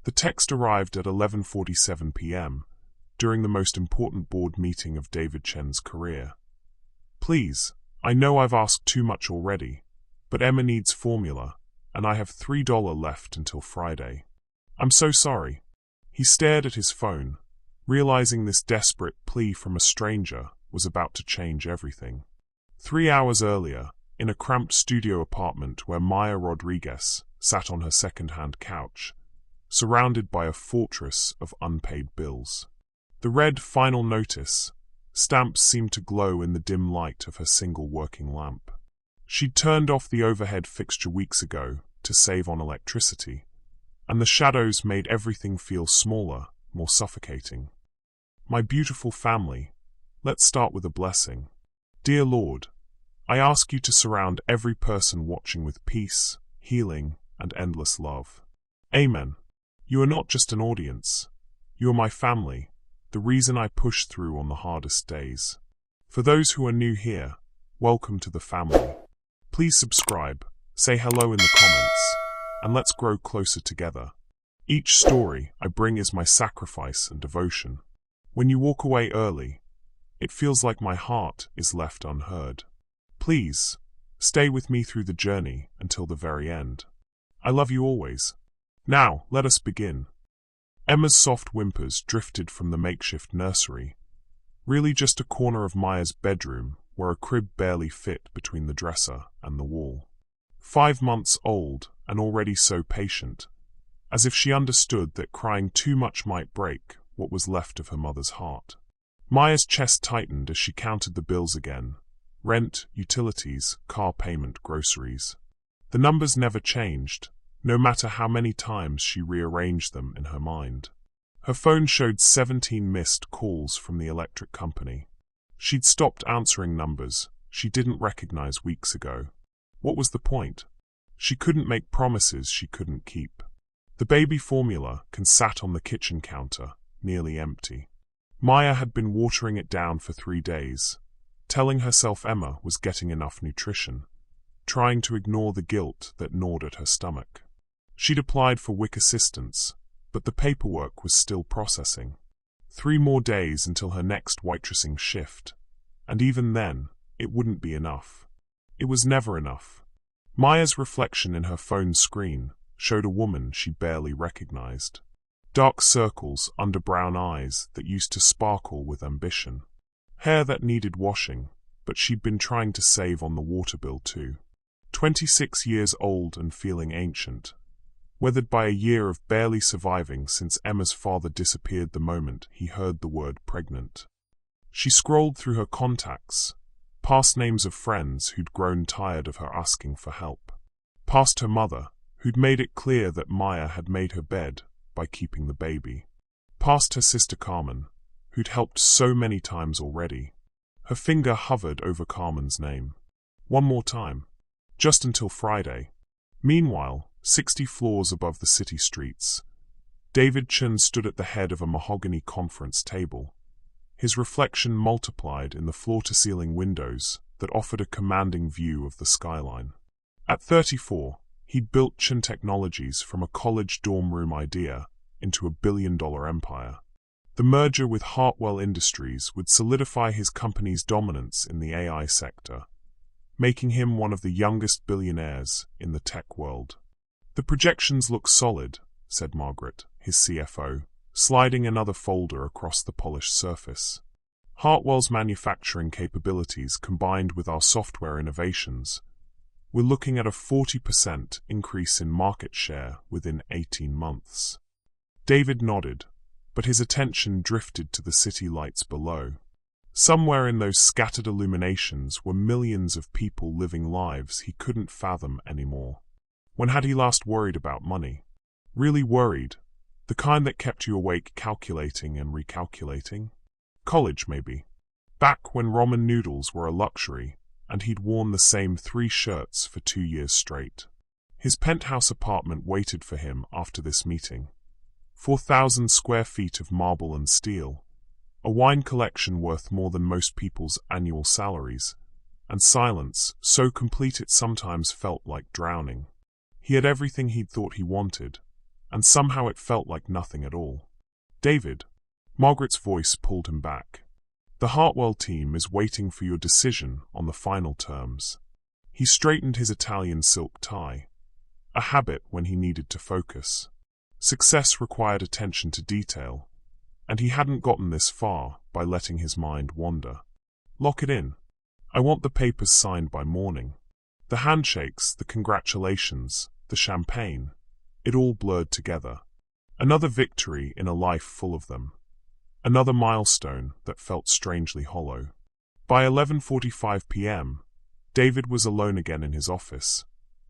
The text arrived at 11:47 p.m., during the most important board meeting of David Chen's career. Please, I know I've asked too much already, but Emma needs formula, and I have $3 left until Friday. I'm so sorry. He stared at his phone, realizing this desperate plea from a stranger was about to change everything. 3 hours earlier, in a cramped studio apartment where Maya Rodriguez sat on her second-hand couch, surrounded by a fortress of unpaid bills. The red final notice stamps seemed to glow in the dim light of her single working lamp. She'd turned off the overhead fixture weeks ago to save on electricity, and the shadows made everything feel smaller, more suffocating. My beautiful family, let's start with a blessing. Dear Lord, I ask you to surround every person watching with peace, healing, and endless love. Amen. You are not just an audience. You are my family, the reason I push through on the hardest days. For those who are new here, welcome to the family. Please subscribe, say hello in the comments, and let's grow closer together. Each story I bring is my sacrifice and devotion. When you walk away early, it feels like my heart is left unheard. Please, stay with me through the journey until the very end. I love you always. Now, let us begin. Emma's soft whimpers drifted from the makeshift nursery, really just a corner of Maya's bedroom where a crib barely fit between the dresser and the wall. 5 months old and already so patient, as if she understood that crying too much might break what was left of her mother's heart. Maya's chest tightened as she counted the bills again: rent, utilities, car payment, groceries. The numbers never changed, no matter how many times she rearranged them in her mind. Her phone showed 17 missed calls from the electric company. She'd stopped answering numbers she didn't recognize weeks ago. What was the point? She couldn't make promises she couldn't keep. The baby formula sat on the kitchen counter, nearly empty. Maya had been watering it down for 3 days, telling herself Emma was getting enough nutrition, trying to ignore the guilt that gnawed at her stomach. She'd applied for WIC assistance, but the paperwork was still processing. 3 more days until her next waitressing shift, and even then, it wouldn't be enough. It was never enough. Maya's reflection in her phone screen showed a woman she barely recognized. Dark circles under brown eyes that used to sparkle with ambition. Hair that needed washing, but she'd been trying to save on the water bill too. 26 years old and feeling ancient, weathered by a year of barely surviving since Emma's father disappeared the moment he heard the word pregnant. She scrolled through her contacts, past names of friends who'd grown tired of her asking for help. Past her mother, who'd made it clear that Maya had made her bed by keeping the baby. Past her sister Carmen, who'd helped so many times already. Her finger hovered over Carmen's name. One more time. Just until Friday. Meanwhile, 60 floors above the city streets, David Chen stood at the head of a mahogany conference table. His reflection multiplied in the floor-to-ceiling windows that offered a commanding view of the skyline. At 34, he'd built Chen Technologies from a college dorm room idea into a billion-dollar empire. The merger with Hartwell Industries would solidify his company's dominance in the AI sector, making him one of the youngest billionaires in the tech world. The projections look solid, said Margaret, his CFO, sliding another folder across the polished surface. Hartwell's manufacturing capabilities combined with our software innovations, we're looking at a 40% increase in market share within 18 months. David nodded, but his attention drifted to the city lights below. Somewhere in those scattered illuminations were millions of people living lives he couldn't fathom anymore. When had he last worried about money? Really worried? The kind that kept you awake calculating and recalculating? College, maybe. Back when ramen noodles were a luxury, and he'd worn the same 3 shirts for 2 years straight. His penthouse apartment waited for him after this meeting. 4,000 square feet of marble and steel, a wine collection worth more than most people's annual salaries, and silence so complete it sometimes felt like drowning. He had everything he'd thought he wanted, and somehow it felt like nothing at all. David, Margaret's voice pulled him back. The Hartwell team is waiting for your decision on the final terms. He straightened his Italian silk tie, a habit when he needed to focus. Success required attention to detail, and he hadn't gotten this far by letting his mind wander. Lock it in. I want the papers signed by morning. The handshakes, the congratulations, the champagne, it all blurred together. Another victory in a life full of them. Another milestone that felt strangely hollow. By 11:45 p.m., David was alone again in his office,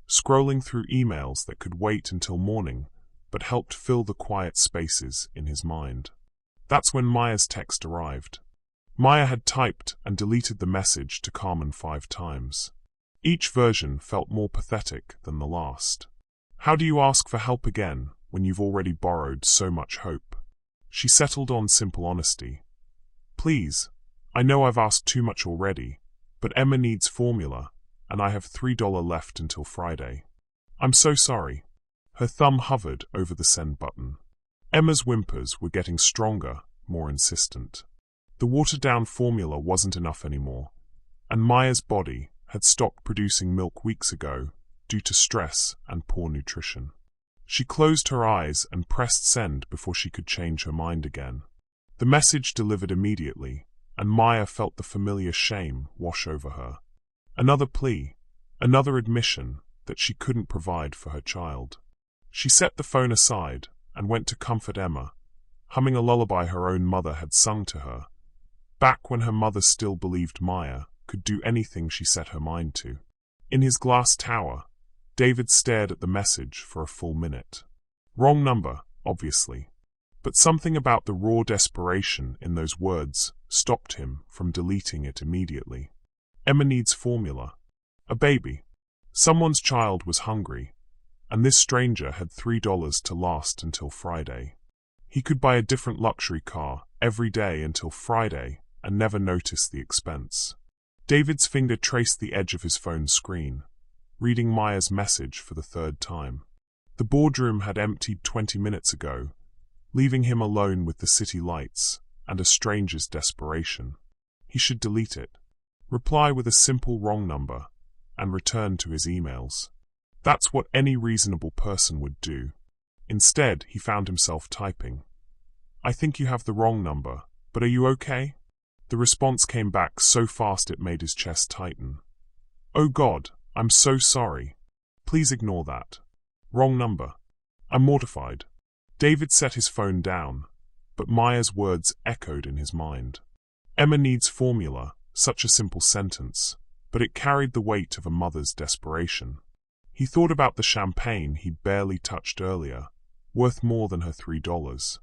scrolling through emails that could wait until morning but helped fill the quiet spaces in his mind. That's when Maya's text arrived. Maya had typed and deleted the message to Carmen 5 times. Each version felt more pathetic than the last. How do you ask for help again when you've already borrowed so much hope? She settled on simple honesty. Please, I know I've asked too much already, but Emma needs formula, and I have $3 left until Friday. I'm so sorry. Her thumb hovered over the send button. Emma's whimpers were getting stronger, more insistent. The watered-down formula wasn't enough anymore, and Maya's body had stopped producing milk weeks ago due to stress and poor nutrition. She closed her eyes and pressed send before she could change her mind again. The message delivered immediately, and Maya felt the familiar shame wash over her. Another plea, another admission that she couldn't provide for her child. She set the phone aside and went to comfort Emma, humming a lullaby her own mother had sung to her, back when her mother still believed Maya could do anything she set her mind to. In his glass tower, David stared at the message for a full minute. Wrong number, obviously. But something about the raw desperation in those words stopped him from deleting it immediately. Emma needs formula. A baby. Someone's child was hungry, and this stranger had $3 to last until Friday. He could buy a different luxury car every day until Friday and never notice the expense. David's finger traced the edge of his phone's screen, reading Maya's message for the 3rd time. The boardroom had emptied 20 minutes ago, leaving him alone with the city lights and a stranger's desperation. He should delete it, reply with a simple wrong number, and return to his emails. That's what any reasonable person would do. Instead, he found himself typing, "I think you have the wrong number, but are you okay?" The response came back so fast it made his chest tighten. "Oh God, I'm so sorry. Please ignore that. Wrong number." I'm mortified. David set his phone down, but Maya's words echoed in his mind. Emma needs formula, such a simple sentence, but it carried the weight of a mother's desperation. He thought about the champagne he'd barely touched earlier, worth more than her $3.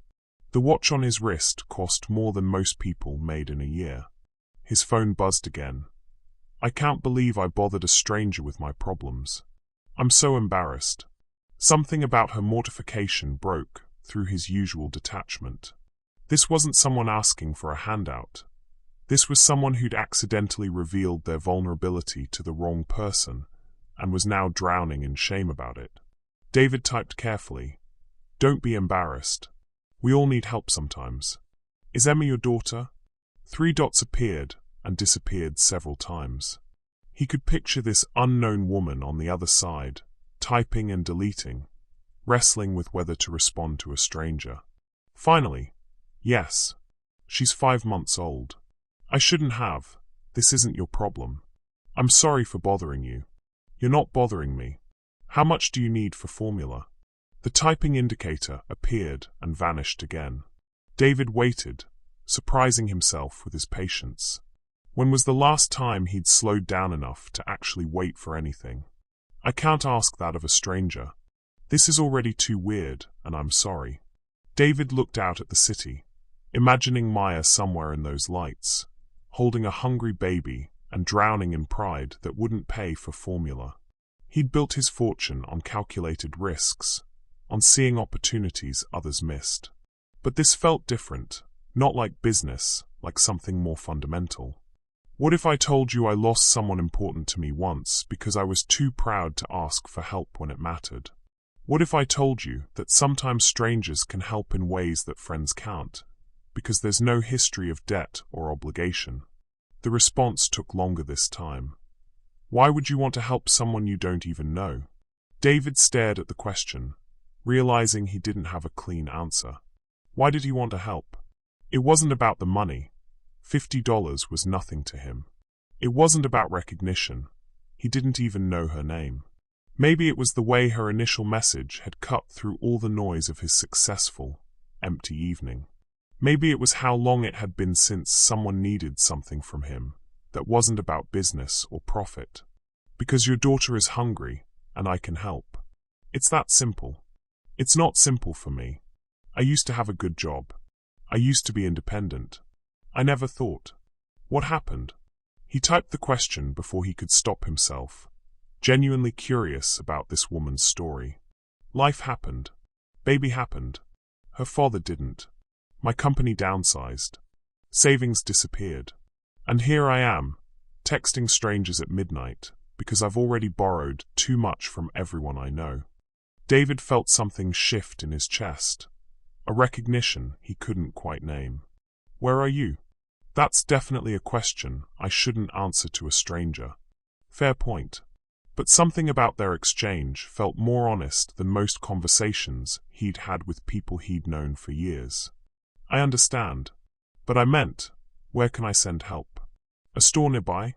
The watch on his wrist cost more than most people made in a year. His phone buzzed again. I can't believe I bothered a stranger with my problems. I'm so embarrassed. Something about her mortification broke through his usual detachment. This wasn't someone asking for a handout. This was someone who'd accidentally revealed their vulnerability to the wrong person and was now drowning in shame about it. David typed carefully, "Don't be embarrassed. We all need help sometimes. Is Emma your daughter?" 3 dots appeared and disappeared several times. He could picture this unknown woman on the other side, typing and deleting, wrestling with whether to respond to a stranger. Finally, "Yes. She's 5 months old. I shouldn't have. This isn't your problem. I'm sorry for bothering you. You're not bothering me. How much do you need for formula?" The typing indicator appeared and vanished again. David waited, surprising himself with his patience. When was the last time he'd slowed down enough to actually wait for anything? I can't ask that of a stranger. This is already too weird, and I'm sorry. David looked out at the city, imagining Maya somewhere in those lights, holding a hungry baby and drowning in pride that wouldn't pay for formula. He'd built his fortune on calculated risks, on seeing opportunities others missed. But this felt different, not like business, like something more fundamental. What if I told you I lost someone important to me once because I was too proud to ask for help when it mattered? What if I told you that sometimes strangers can help in ways that friends can't, because there's no history of debt or obligation? The response took longer this time. Why would you want to help someone you don't even know? David stared at the question, realizing he didn't have a clean answer. Why did he want to help? It wasn't about the money. $50 was nothing to him. It wasn't about recognition. He didn't even know her name. Maybe it was the way her initial message had cut through all the noise of his successful, empty evening. Maybe it was how long it had been since someone needed something from him that wasn't about business or profit. Because your daughter is hungry, and I can help. It's that simple. It's not simple for me. I used to have a good job. I used to be independent. I never thought. What happened? He typed the question before he could stop himself, genuinely curious about this woman's story. Life happened. Baby happened. Her father didn't. My company downsized. Savings disappeared. And here I am, texting strangers at midnight, because I've already borrowed too much from everyone I know. David felt something shift in his chest, a recognition he couldn't quite name. Where are you? That's definitely a question I shouldn't answer to a stranger. Fair point. But something about their exchange felt more honest than most conversations he'd had with people he'd known for years. I understand. But I meant, where can I send help? A store nearby?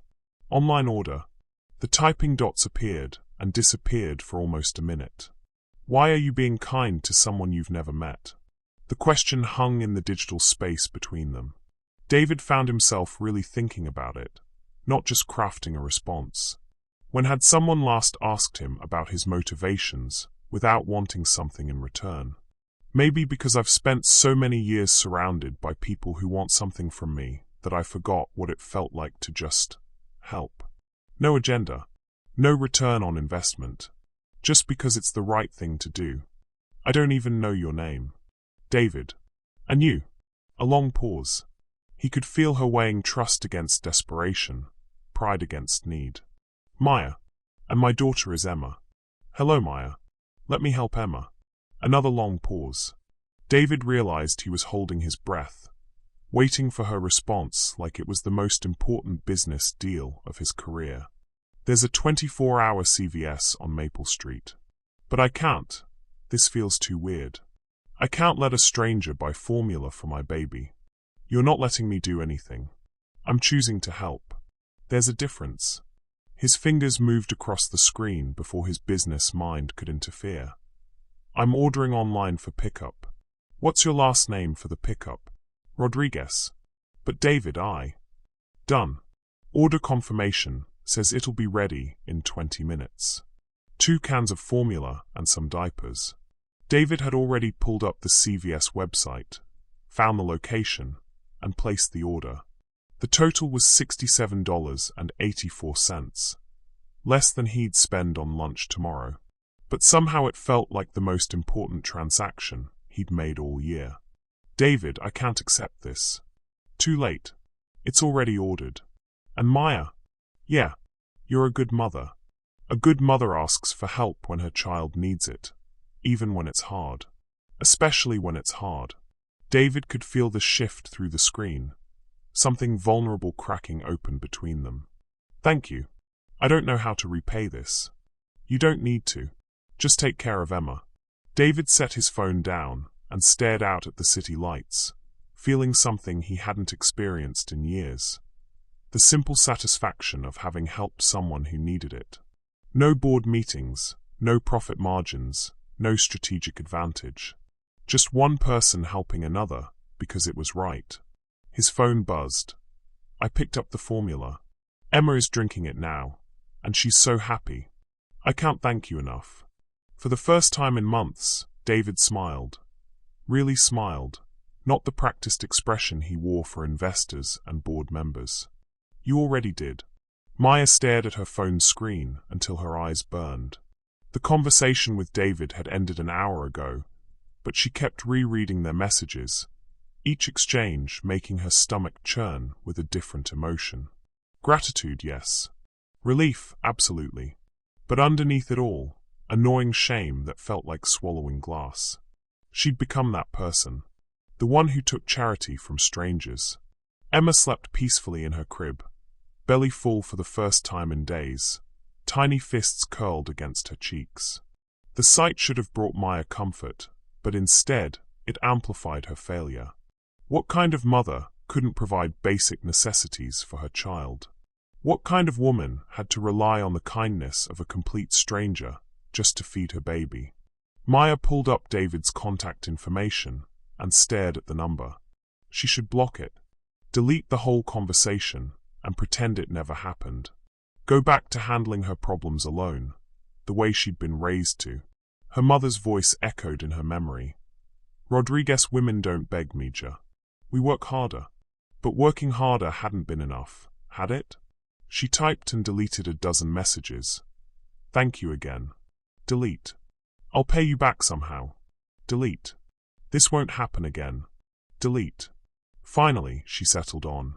Online order? The typing dots appeared and disappeared for almost a minute. Why are you being kind to someone you've never met? The question hung in the digital space between them. David found himself really thinking about it, not just crafting a response. When had someone last asked him about his motivations without wanting something in return? Maybe because I've spent so many years surrounded by people who want something from me that I forgot what it felt like to just help. No agenda, no return on investment, just because it's the right thing to do. I don't even know your name. David. And you? A long pause. He could feel her weighing trust against desperation, pride against need. Maya. And my daughter is Emma. Hello, Maya. Let me help Emma. Another long pause. David realized he was holding his breath, waiting for her response like it was the most important business deal of his career. There's a 24-hour CVS on Maple Street. But I can't. This feels too weird. I can't let a stranger buy formula for my baby. You're not letting me do anything. I'm choosing to help. There's a difference. His fingers moved across the screen before his business mind could interfere. I'm ordering online for pickup. What's your last name for the pickup? Rodriguez. But David, Done. Order confirmation says it'll be ready in 20 minutes. 2 cans of formula and some diapers. David had already pulled up the CVS website, found the location, and placed the order. The total was $67.84, less than he'd spend on lunch tomorrow. But somehow it felt like the most important transaction he'd made all year. David, I can't accept this. Too late. It's already ordered. And Maya? Yeah, you're a good mother. A good mother asks for help when her child needs it, even when it's hard. Especially when it's hard. David could feel the shift through the screen, something vulnerable cracking open between them. Thank you. I don't know how to repay this. You don't need to. Just take care of Emma. David set his phone down and stared out at the city lights, feeling something he hadn't experienced in years. The simple satisfaction of having helped someone who needed it. No board meetings, no profit margins, no strategic advantage. Just one person helping another because it was right. His phone buzzed. I picked up the formula. Emma is drinking it now, and she's so happy. I can't thank you enough. For the first time in months, David smiled. Really smiled, not the practiced expression he wore for investors and board members. You already did. Maya stared at her phone screen until her eyes burned. The conversation with David had ended an hour ago, but she kept rereading their messages, each exchange making her stomach churn with a different emotion. Gratitude, yes. Relief, absolutely. But underneath it all, a gnawing shame that felt like swallowing glass. She'd become that person, the one who took charity from strangers. Emma slept peacefully in her crib, belly full for the first time in days, tiny fists curled against her cheeks. The sight should have brought Maya comfort, but instead, it amplified her failure. What kind of mother couldn't provide basic necessities for her child? What kind of woman had to rely on the kindness of a complete stranger just to feed her baby? Maya pulled up David's contact information and stared at the number. She should block it, delete the whole conversation, and pretend it never happened. Go back to handling her problems alone, the way she'd been raised to. Her mother's voice echoed in her memory. Rodriguez women don't beg, Mija. We work harder. But working harder hadn't been enough, had it? She typed and deleted a dozen messages. Thank you again. Delete. I'll pay you back somehow. Delete. This won't happen again. Delete. Finally, she settled on.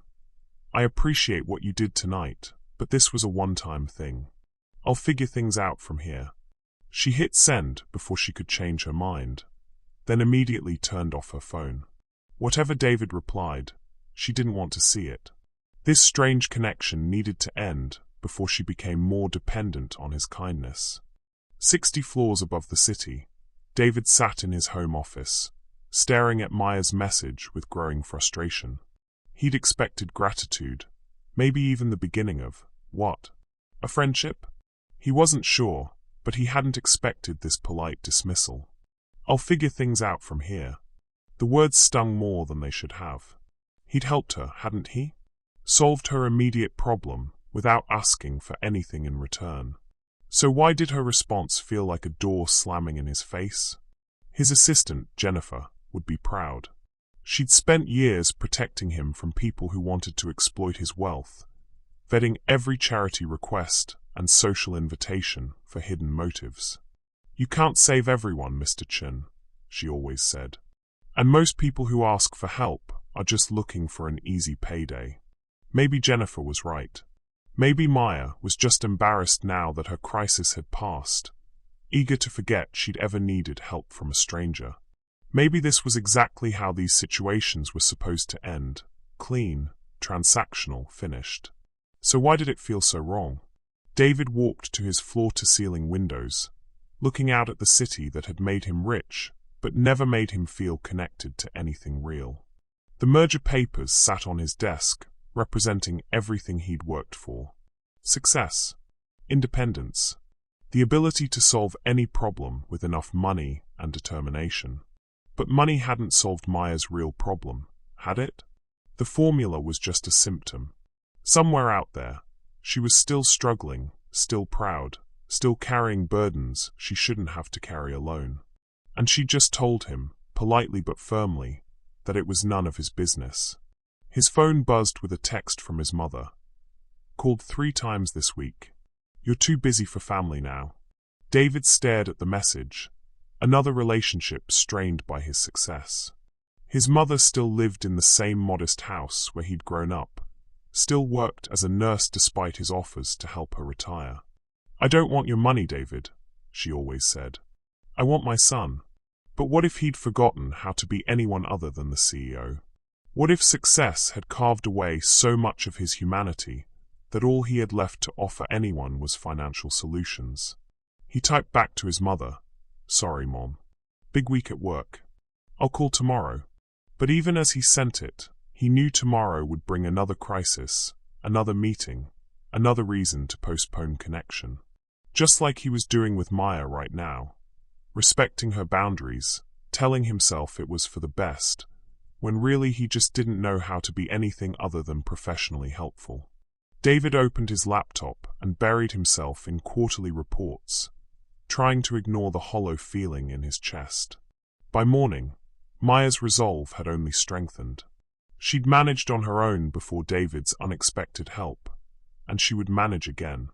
I appreciate what you did tonight, but this was a one-time thing. I'll figure things out from here. She hit send before she could change her mind, then immediately turned off her phone. Whatever David replied, she didn't want to see it. This strange connection needed to end before she became more dependent on his kindness. 60 floors above the city, David sat in his home office, staring at Maya's message with growing frustration. He'd expected gratitude, maybe even the beginning of, what? A friendship? He wasn't sure, but he hadn't expected this polite dismissal. I'll figure things out from here. The words stung more than they should have. He'd helped her, hadn't he? Solved her immediate problem without asking for anything in return. So why did her response feel like a door slamming in his face? His assistant, Jennifer, would be proud. She'd spent years protecting him from people who wanted to exploit his wealth, vetting every charity request and social invitation for hidden motives. You can't save everyone, Mr. Chin, she always said. And most people who ask for help are just looking for an easy payday. Maybe Jennifer was right. Maybe Maya was just embarrassed now that her crisis had passed, eager to forget she'd ever needed help from a stranger. Maybe this was exactly how these situations were supposed to end, clean, transactional, finished. So why did it feel so wrong? David walked to his floor-to-ceiling windows, looking out at the city that had made him rich, but never made him feel connected to anything real. The merger papers sat on his desk, representing everything he'd worked for. Success, independence, the ability to solve any problem with enough money and determination. But money hadn't solved Maya's real problem, had it? The formula was just a symptom. Somewhere out there, she was still struggling, still proud, still carrying burdens she shouldn't have to carry alone. And she just told him, politely but firmly, that it was none of his business. His phone buzzed with a text from his mother. Called 3 times this week. You're too busy for family now. David stared at the message, another relationship strained by his success. His mother still lived in the same modest house where he'd grown up, still worked as a nurse despite his offers to help her retire. I don't want your money, David, she always said. I want my son. But what if he'd forgotten how to be anyone other than the CEO? What if success had carved away so much of his humanity that all he had left to offer anyone was financial solutions? He typed back to his mother, Sorry, Mom. Big week at work. I'll call tomorrow. But even as he sent it, he knew tomorrow would bring another crisis, another meeting, another reason to postpone connection. Just like he was doing with Maya right now, respecting her boundaries, telling himself it was for the best, when really he just didn't know how to be anything other than professionally helpful. David opened his laptop and buried himself in quarterly reports, trying to ignore the hollow feeling in his chest. By morning, Maya's resolve had only strengthened. She'd managed on her own before David's unexpected help, and she would manage again.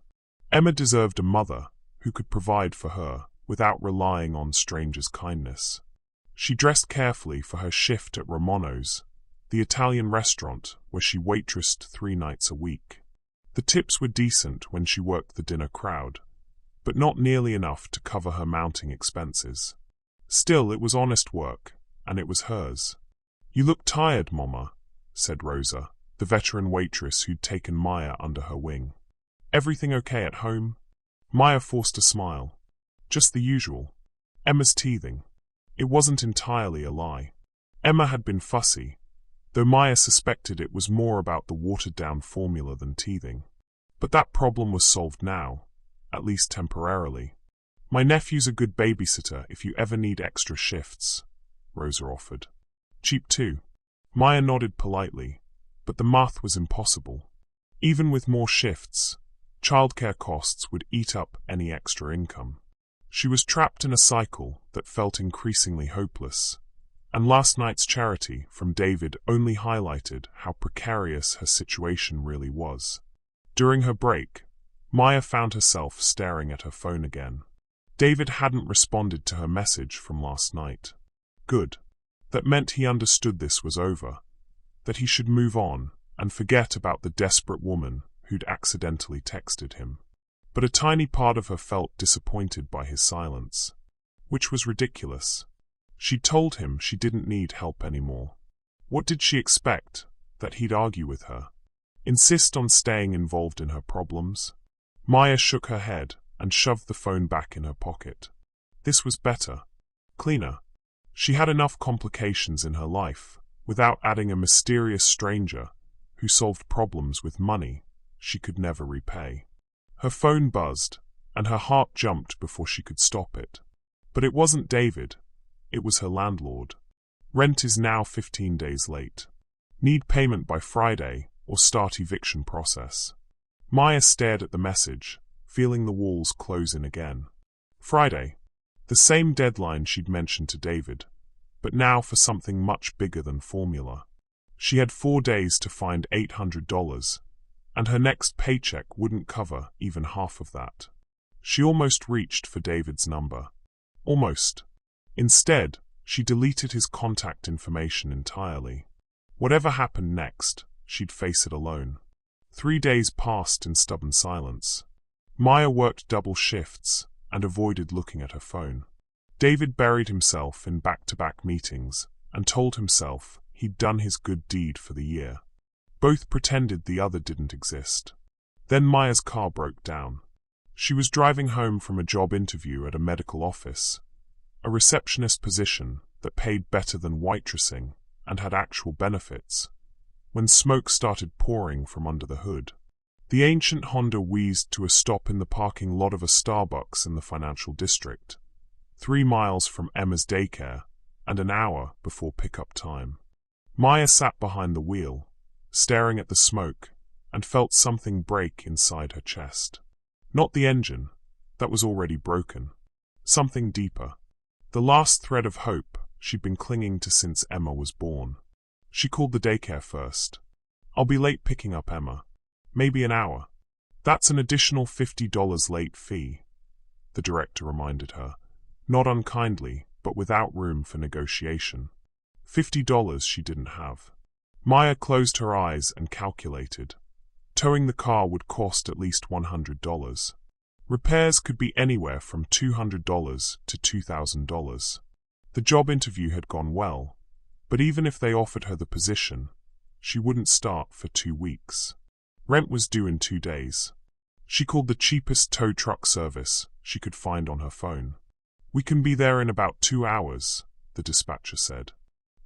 Emma deserved a mother who could provide for her without relying on strangers' kindness. She dressed carefully for her shift at Romano's, the Italian restaurant where she waitressed 3 nights a week. The tips were decent when she worked the dinner crowd, but not nearly enough to cover her mounting expenses. Still, it was honest work, and it was hers. "You look tired, Mama," said Rosa, the veteran waitress who'd taken Maya under her wing. "Everything okay at home?" Maya forced a smile. "Just the usual." Emma's teething. It wasn't entirely a lie. Emma had been fussy, though Maya suspected it was more about the watered-down formula than teething. But that problem was solved now, at least temporarily. "My nephew's a good babysitter if you ever need extra shifts," Rosa offered. "Cheap too." Maya nodded politely, but the math was impossible. Even with more shifts, childcare costs would eat up any extra income. She was trapped in a cycle that felt increasingly hopeless, and last night's charity from David only highlighted how precarious her situation really was. During her break, Maya found herself staring at her phone again. David hadn't responded to her message from last night. Good. That meant he understood this was over, that he should move on and forget about the desperate woman who'd accidentally texted him. But a tiny part of her felt disappointed by his silence, which was ridiculous. She'd told him she didn't need help anymore. What did she expect? That he'd argue with her? Insist on staying involved in her problems? Maya shook her head and shoved the phone back in her pocket. This was better. Cleaner. She had enough complications in her life, without adding a mysterious stranger who solved problems with money she could never repay. Her phone buzzed, and her heart jumped before she could stop it. But it wasn't David. It was her landlord. "Rent is now 15 days late. Need payment by Friday or start eviction process." Maya stared at the message, feeling the walls close in again. Friday. The same deadline she'd mentioned to David, but now for something much bigger than formula. She had 4 days to find $800, and her next paycheck wouldn't cover even half of that. She almost reached for David's number. Almost. Instead, she deleted his contact information entirely. Whatever happened next, she'd face it alone. 3 days passed in stubborn silence. Maya worked double shifts and avoided looking at her phone. David buried himself in back-to-back meetings and told himself he'd done his good deed for the year. Both pretended the other didn't exist. Then Maya's car broke down. She was driving home from a job interview at a medical office, a receptionist position that paid better than waitressing and had actual benefits, when smoke started pouring from under the hood. The ancient Honda wheezed to a stop in the parking lot of a Starbucks in the financial district, 3 miles from Emma's daycare and an hour before pickup time. Maya sat behind the wheel, staring at the smoke, and felt something break inside her chest. Not the engine, that was already broken. Something deeper. The last thread of hope she'd been clinging to since Emma was born. She called the daycare first. "I'll be late picking up Emma. Maybe an hour." "That's an additional $50 late fee," the director reminded her, not unkindly, but without room for negotiation. $50 she didn't have. Maya closed her eyes and calculated. Towing the car would cost at least $100. Repairs could be anywhere from $200 to $2,000. The job interview had gone well, but even if they offered her the position, she wouldn't start for 2 weeks. Rent was due in 2 days. She called the cheapest tow truck service she could find on her phone. "We can be there in about 2 hours, the dispatcher said.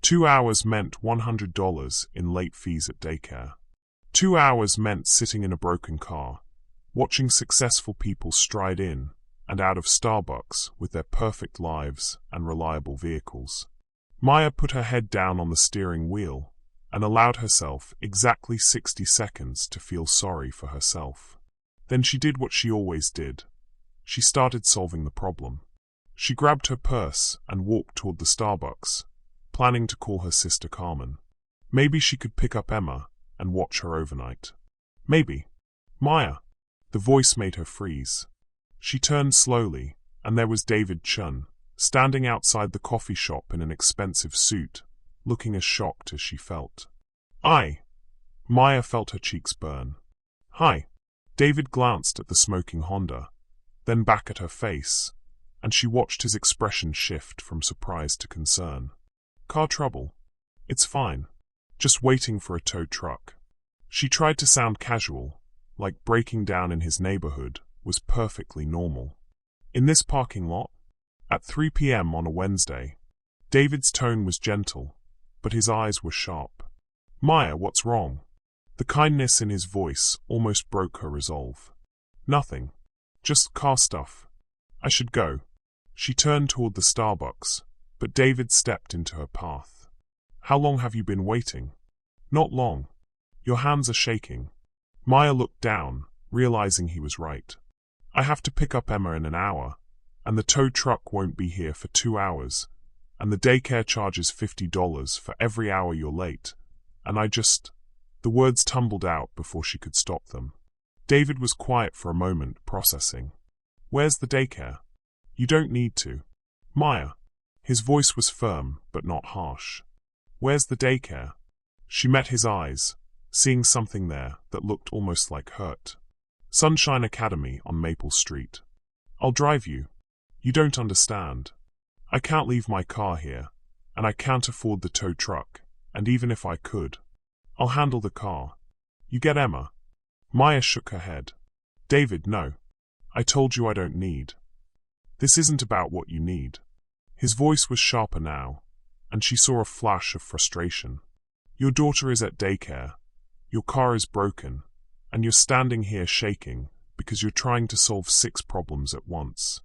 2 hours meant $100 in late fees at daycare. 2 hours meant sitting in a broken car, watching successful people stride in and out of Starbucks with their perfect lives and reliable vehicles. Maya put her head down on the steering wheel and allowed herself exactly 60 seconds to feel sorry for herself. Then she did what she always did. She started solving the problem. She grabbed her purse and walked toward the Starbucks, planning to call her sister Carmen. Maybe she could pick up Emma and watch her overnight. Maybe. "Maya!" The voice made her freeze. She turned slowly, and there was David Chun, standing outside the coffee shop in an expensive suit, looking as shocked as she felt. "Aye." Maya felt her cheeks burn. "Hi." David glanced at the smoking Honda, then back at her face, and she watched his expression shift from surprise to concern. Car trouble? It's fine. Just waiting for a tow truck. She tried to sound casual, like breaking down in his neighborhood was perfectly normal. In this parking lot? At 3 p.m. on a Wednesday. David's tone was gentle, but his eyes were sharp. Maya, what's wrong? The kindness in his voice almost broke her resolve. Nothing. Just car stuff. I should go. She turned toward the Starbucks, but David stepped into her path. How long have you been waiting? Not long. Your hands are shaking. Maya looked down, realizing he was right. I have to pick up Emma in an hour, and the tow truck won't be here for 2 hours, and the daycare charges $50 for every hour you're late, and The words tumbled out before she could stop them. David was quiet for a moment, processing. Where's the daycare? You don't need to. Maya. His voice was firm, but not harsh. Where's the daycare? She met his eyes, seeing something there that looked almost like hurt. Sunshine Academy on Maple Street. I'll drive you. You don't understand. I can't leave my car here, and I can't afford the tow truck, and even if I could, I'll handle the car. You get Emma? Maya shook her head. David, no. I told you I don't need. This isn't about what you need. His voice was sharper now, and she saw a flash of frustration. Your daughter is at daycare. Your car is broken, and you're standing here shaking because you're trying to solve 6 problems at once.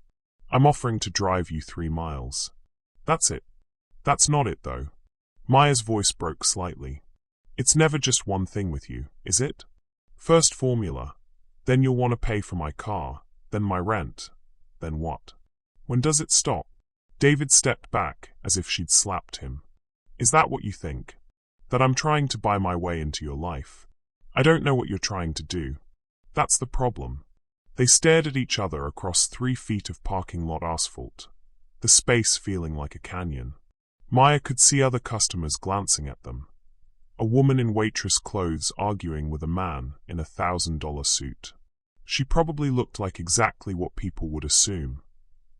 I'm offering to drive you 3 miles. That's it. That's not it, though. Maya's voice broke slightly. It's never just one thing with you, is it? First formula, then you'll want to pay for my car, then my rent, then what? When does it stop? David stepped back as if she'd slapped him. Is that what you think? That I'm trying to buy my way into your life? I don't know what you're trying to do. That's the problem. They stared at each other across 3 feet of parking lot asphalt, the space feeling like a canyon. Maya could see other customers glancing at them. A woman in waitress clothes arguing with a man in a $1,000 suit. She probably looked like exactly what people would assume.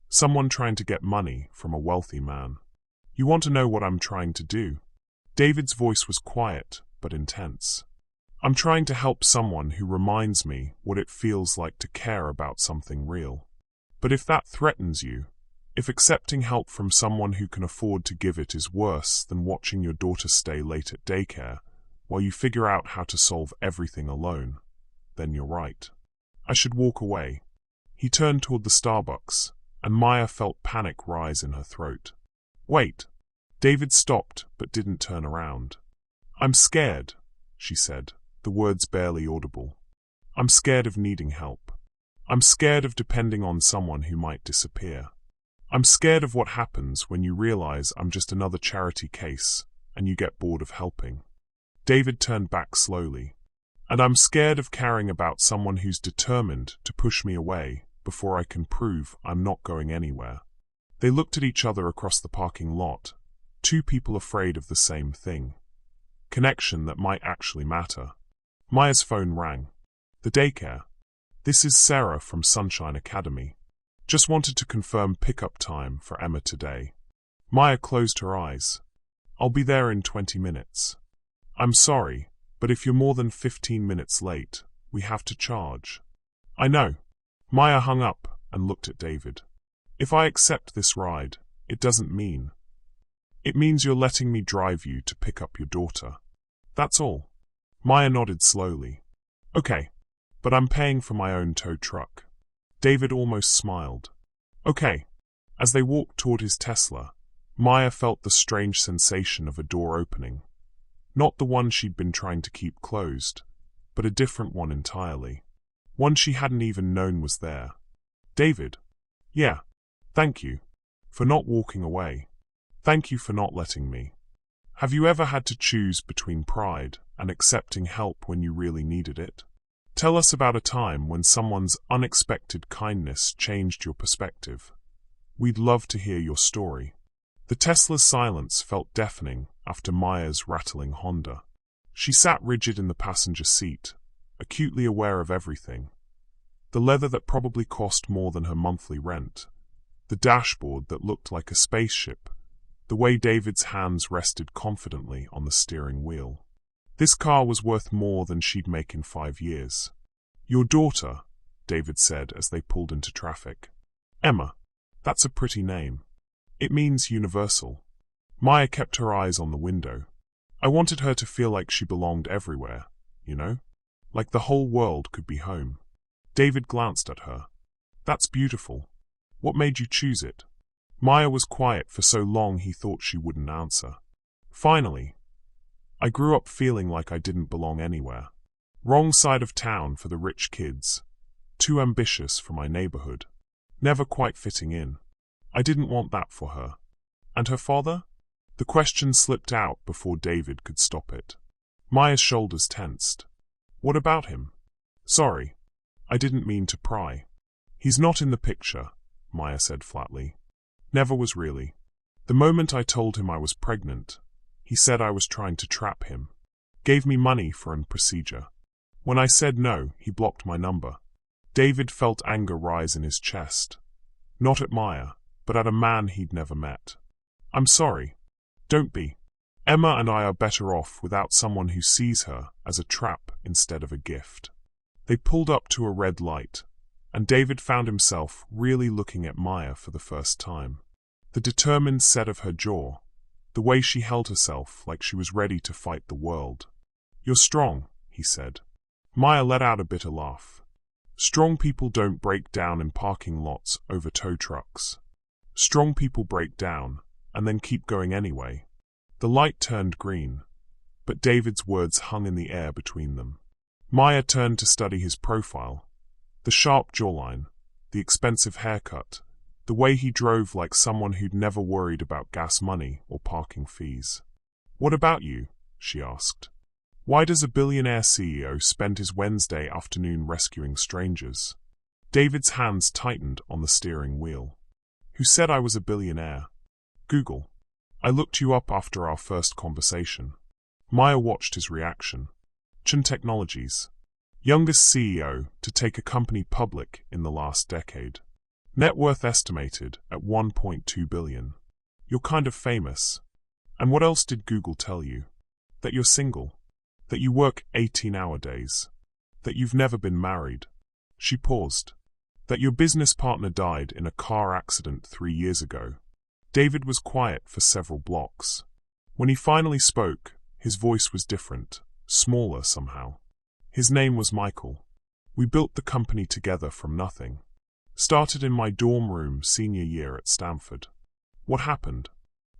Someone trying to get money from a wealthy man. You want to know what I'm trying to do? David's voice was quiet, but intense. I'm trying to help someone who reminds me what it feels like to care about something real. But if that threatens you, if accepting help from someone who can afford to give it is worse than watching your daughter stay late at daycare while you figure out how to solve everything alone, then you're right. I should walk away. He turned toward the Starbucks, and Maya felt panic rise in her throat. Wait. David stopped but didn't turn around. I'm scared, she said, the words barely audible. I'm scared of needing help. I'm scared of depending on someone who might disappear. I'm scared of what happens when you realize I'm just another charity case and you get bored of helping. David turned back slowly. And I'm scared of caring about someone who's determined to push me away before I can prove I'm not going anywhere. They looked at each other across the parking lot, 2 people afraid of the same thing. Connection that might actually matter. Maya's phone rang. The daycare. This is Sarah from Sunshine Academy. Just wanted to confirm pickup time for Emma today. Maya closed her eyes. I'll be there in 20 minutes. I'm sorry, but if you're more than 15 minutes late, we have to charge. I know. Maya hung up and looked at David. If I accept this ride, it doesn't mean. It means you're letting me drive you to pick up your daughter. That's all. Maya nodded slowly. Okay, but I'm paying for my own tow truck. David almost smiled. Okay. As they walked toward his Tesla, Maya felt the strange sensation of a door opening. Not the one she'd been trying to keep closed, but a different one entirely. One she hadn't even known was there. David. Yeah. Thank you. For not walking away. Thank you for not letting me. Have you ever had to choose between pride and accepting help when you really needed it? Tell us about a time when someone's unexpected kindness changed your perspective. We'd love to hear your story. The Tesla's silence felt deafening after Maya's rattling Honda. She sat rigid in the passenger seat, acutely aware of everything. The leather that probably cost more than her monthly rent. The dashboard that looked like a spaceship. The way David's hands rested confidently on the steering wheel. This car was worth more than she'd make in 5 years. "Your daughter," David said as they pulled into traffic. "Emma. That's a pretty name. It means universal." Maya kept her eyes on the window. "I wanted her to feel like she belonged everywhere, you know? Like the whole world could be home." David glanced at her. "That's beautiful. What made you choose it?" Maya was quiet for so long he thought she wouldn't answer. Finally, "I grew up feeling like I didn't belong anywhere. Wrong side of town for the rich kids. Too ambitious for my neighborhood. Never quite fitting in. I didn't want that for her." "And her father?" The question slipped out before David could stop it. Maya's shoulders tensed. "What about him?" "Sorry. I didn't mean to pry." "He's not in the picture," Maya said flatly. "Never was really. The moment I told him I was pregnant, he said I was trying to trap him. Gave me money for a procedure. When I said no, he blocked my number." David felt anger rise in his chest. Not at Maya, but at a man he'd never met. "I'm sorry. Don't be. Emma and I are better off without someone who sees her as a trap instead of a gift." They pulled up to a red light, and David found himself really looking at Maya for the first time. The determined set of her jaw, the way she held herself like she was ready to fight the world. "You're strong," he said. Maya let out a bitter laugh. "Strong people don't break down in parking lots over tow trucks. Strong people break down, and then keep going anyway." The light turned green, but David's words hung in the air between them. Maya turned to study his profile. The sharp jawline, the expensive haircut, the way he drove like someone who'd never worried about gas money or parking fees. "What about you?" she asked. "Why does a billionaire CEO spend his Wednesday afternoon rescuing strangers?" David's hands tightened on the steering wheel. "Who said I was a billionaire?" "Google. I looked you up after our first conversation." Maya watched his reaction. Chen Technologies. Youngest CEO to take a company public in the last decade. Net worth estimated at $1.2 billion. "You're kind of famous. And what else did Google tell you? That you're single. That you work 18-hour days. That you've never been married." She paused. "That your business partner died in a car accident 3 years ago." David was quiet for several blocks. When he finally spoke, his voice was different, smaller somehow. His name was Michael. "We built the company together from nothing. Started in my dorm room senior year at Stanford. What happened?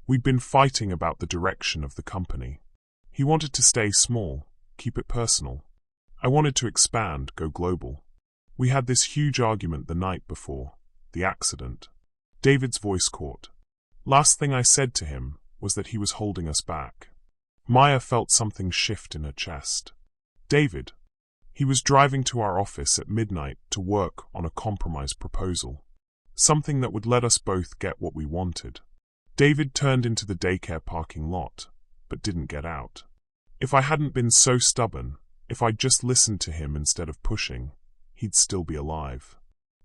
We'd been fighting about the direction of the company. He wanted to stay small, keep it personal. I wanted to expand, go global. We had this huge argument the night before, the accident." David's voice caught. "Last thing I said to him was that he was holding us back." Maya felt something shift in her chest. "David." "He was driving to our office at midnight to work on a compromise proposal. Something that would let us both get what we wanted." David turned into the daycare parking lot, but didn't get out. "If I hadn't been so stubborn, if I'd just listened to him instead of pushing, he'd still be alive."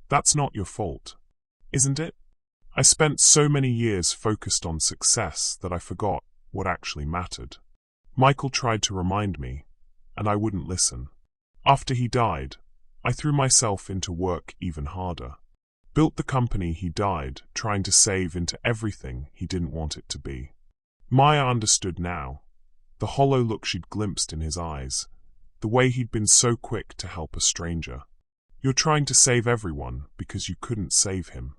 "That's not your fault, isn't it? I spent so many years focused on success that I forgot what actually mattered. Michael tried to remind me, and I wouldn't listen. After he died, I threw myself into work even harder. Built the company he died trying to save into everything he didn't want it to be." Maya understood now. The hollow look she'd glimpsed in his eyes, the way he'd been so quick to help a stranger. "You're trying to save everyone because you couldn't save him."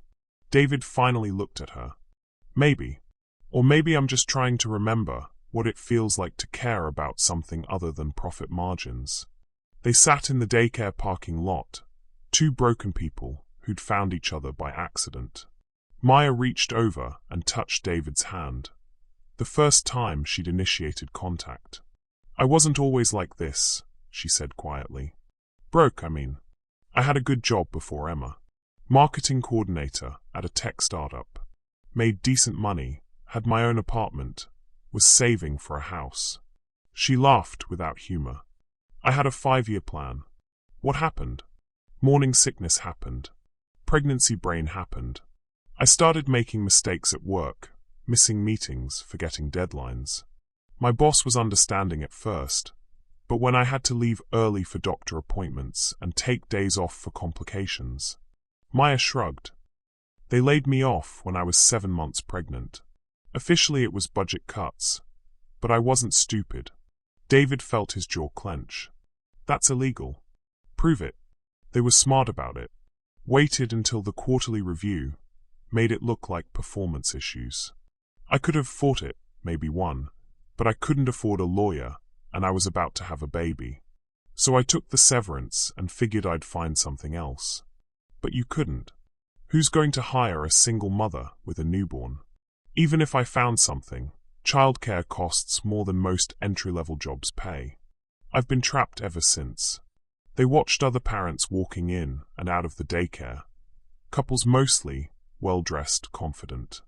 David finally looked at her. "Maybe. Or maybe I'm just trying to remember what it feels like to care about something other than profit margins." They sat in the daycare parking lot, two broken people who'd found each other by accident. Maya reached over and touched David's hand. The first time she'd initiated contact. "I wasn't always like this," she said quietly. "Broke, I mean. I had a good job before Emma. Marketing coordinator at a tech startup. Made decent money, had my own apartment, was saving for a house." She laughed without humor. "I had a 5-year plan. What happened? Morning sickness happened. Pregnancy brain happened. I started making mistakes at work, missing meetings, forgetting deadlines. My boss was understanding at first, but when I had to leave early for doctor appointments and take days off for complications, Maya shrugged. They laid me off when I was 7 months pregnant. Officially it was budget cuts, but I wasn't stupid. David felt his jaw clench. That's illegal. Prove it. They were smart about it. Waited until the quarterly review, made it look like performance issues. I could have fought it, maybe won, but I couldn't afford a lawyer, and I was about to have a baby. So I took the severance and figured I'd find something else. But you couldn't. Who's going to hire a single mother with a newborn? Even if I found something, childcare costs more than most entry-level jobs pay. I've been trapped ever since. They watched other parents walking in and out of the daycare. Couples mostly well-dressed, confident.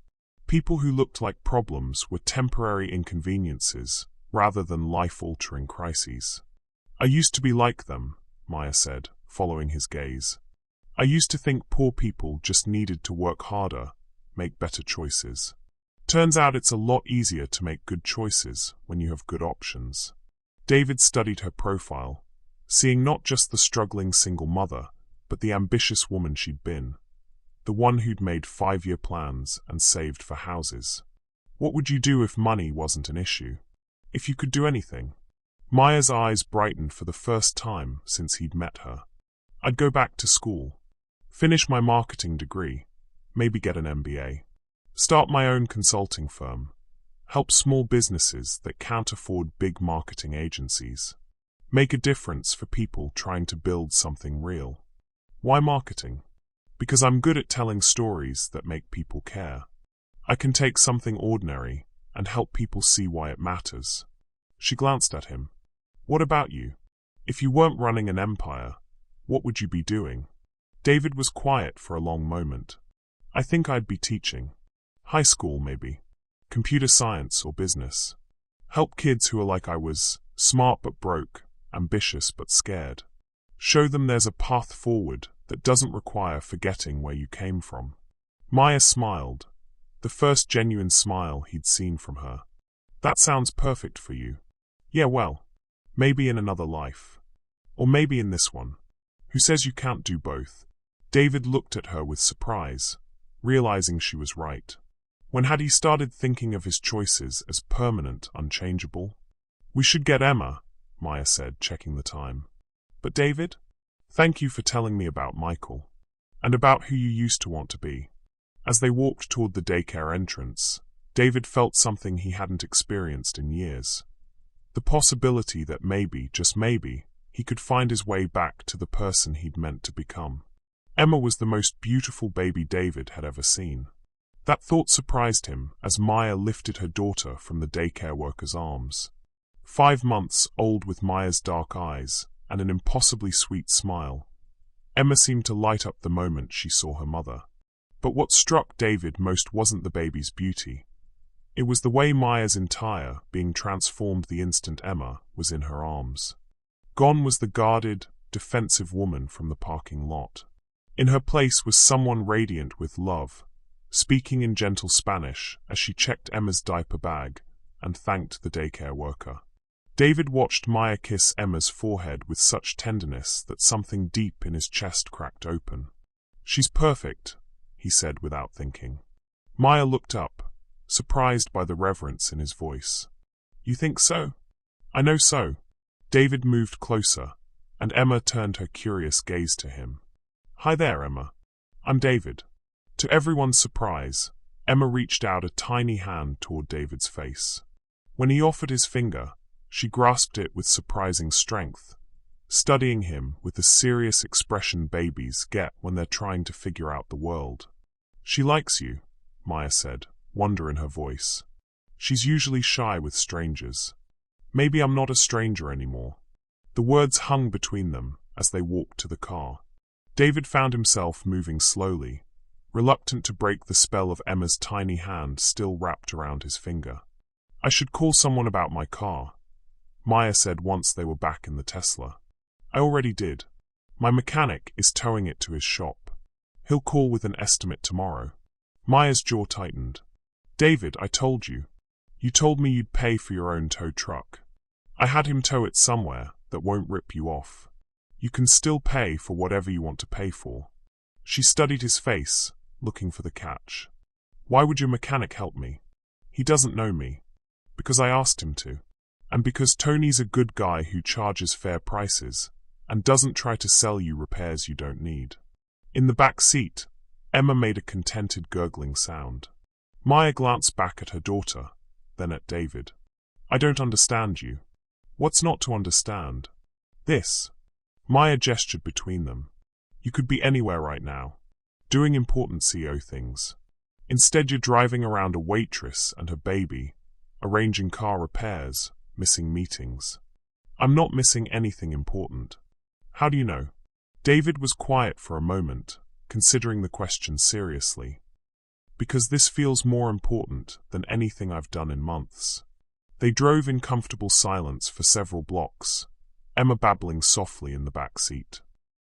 People who looked like problems were temporary inconveniences rather than life-altering crises. I used to be like them, Maya said, following his gaze. I used to think poor people just needed to work harder, make better choices. Turns out it's a lot easier to make good choices when you have good options. David studied her profile, seeing not just the struggling single mother, but the ambitious woman she'd been. The one who'd made 5-year plans and saved for houses. What would you do if money wasn't an issue? If you could do anything? Maya's eyes brightened for the first time since he'd met her. I'd go back to school. Finish my marketing degree. Maybe get an MBA. Start my own consulting firm. Help small businesses that can't afford big marketing agencies. Make a difference for people trying to build something real. Why marketing? Because I'm good at telling stories that make people care. I can take something ordinary and help people see why it matters. She glanced at him. What about you? If you weren't running an empire, what would you be doing? David was quiet for a long moment. I think I'd be teaching. High school, maybe. Computer science or business. Help kids who are like I was, smart but broke, ambitious but scared. Show them there's a path forward that doesn't require forgetting where you came from. Maya smiled, the first genuine smile he'd seen from her. That sounds perfect for you. Yeah, well, maybe in another life. Or maybe in this one. Who says you can't do both? David looked at her with surprise, realizing she was right. When had he started thinking of his choices as permanent, unchangeable? We should get Emma, Maya said, checking the time. But David? Thank you for telling me about Michael. And about who you used to want to be. As they walked toward the daycare entrance, David felt something he hadn't experienced in years. The possibility that maybe, just maybe, he could find his way back to the person he'd meant to become. Emma was the most beautiful baby David had ever seen. That thought surprised him as Maya lifted her daughter from the daycare worker's arms. 5 months old with Maya's dark eyes and an impossibly sweet smile. Emma seemed to light up the moment she saw her mother. But what struck David most wasn't the baby's beauty. It was the way Maya's entire being transformed the instant Emma was in her arms. Gone was the guarded, defensive woman from the parking lot. In her place was someone radiant with love, speaking in gentle Spanish as she checked Emma's diaper bag and thanked the daycare worker. David watched Maya kiss Emma's forehead with such tenderness that something deep in his chest cracked open. She's perfect, he said without thinking. Maya looked up, surprised by the reverence in his voice. You think so? I know so. David moved closer, and Emma turned her curious gaze to him. Hi there, Emma. I'm David. To everyone's surprise, Emma reached out a tiny hand toward David's face. When he offered his finger, she grasped it with surprising strength, studying him with the serious expression babies get when they're trying to figure out the world. She likes you, Maya said, wonder in her voice. She's usually shy with strangers. Maybe I'm not a stranger anymore. The words hung between them as they walked to the car. David found himself moving slowly, reluctant to break the spell of Emma's tiny hand still wrapped around his finger. I should call someone about my car, Maya said once they were back in the Tesla. I already did. My mechanic is towing it to his shop. He'll call with an estimate tomorrow. Maya's jaw tightened. David, I told you. You told me you'd pay for your own tow truck. I had him tow it somewhere that won't rip you off. You can still pay for whatever you want to pay for. She studied his face, looking for the catch. Why would your mechanic help me? He doesn't know me. Because I asked him to. And because Tony's a good guy who charges fair prices and doesn't try to sell you repairs you don't need. In the back seat, Emma made a contented gurgling sound. Maya glanced back at her daughter, then at David. I don't understand you. What's not to understand? This. Maya gestured between them. You could be anywhere right now, doing important CO things. Instead you're driving around a waitress and her baby, arranging car repairs, missing meetings. I'm not missing anything important. How do you know? David was quiet for a moment, considering the question seriously. Because this feels more important than anything I've done in months. They drove in comfortable silence for several blocks, Emma babbling softly in the back seat.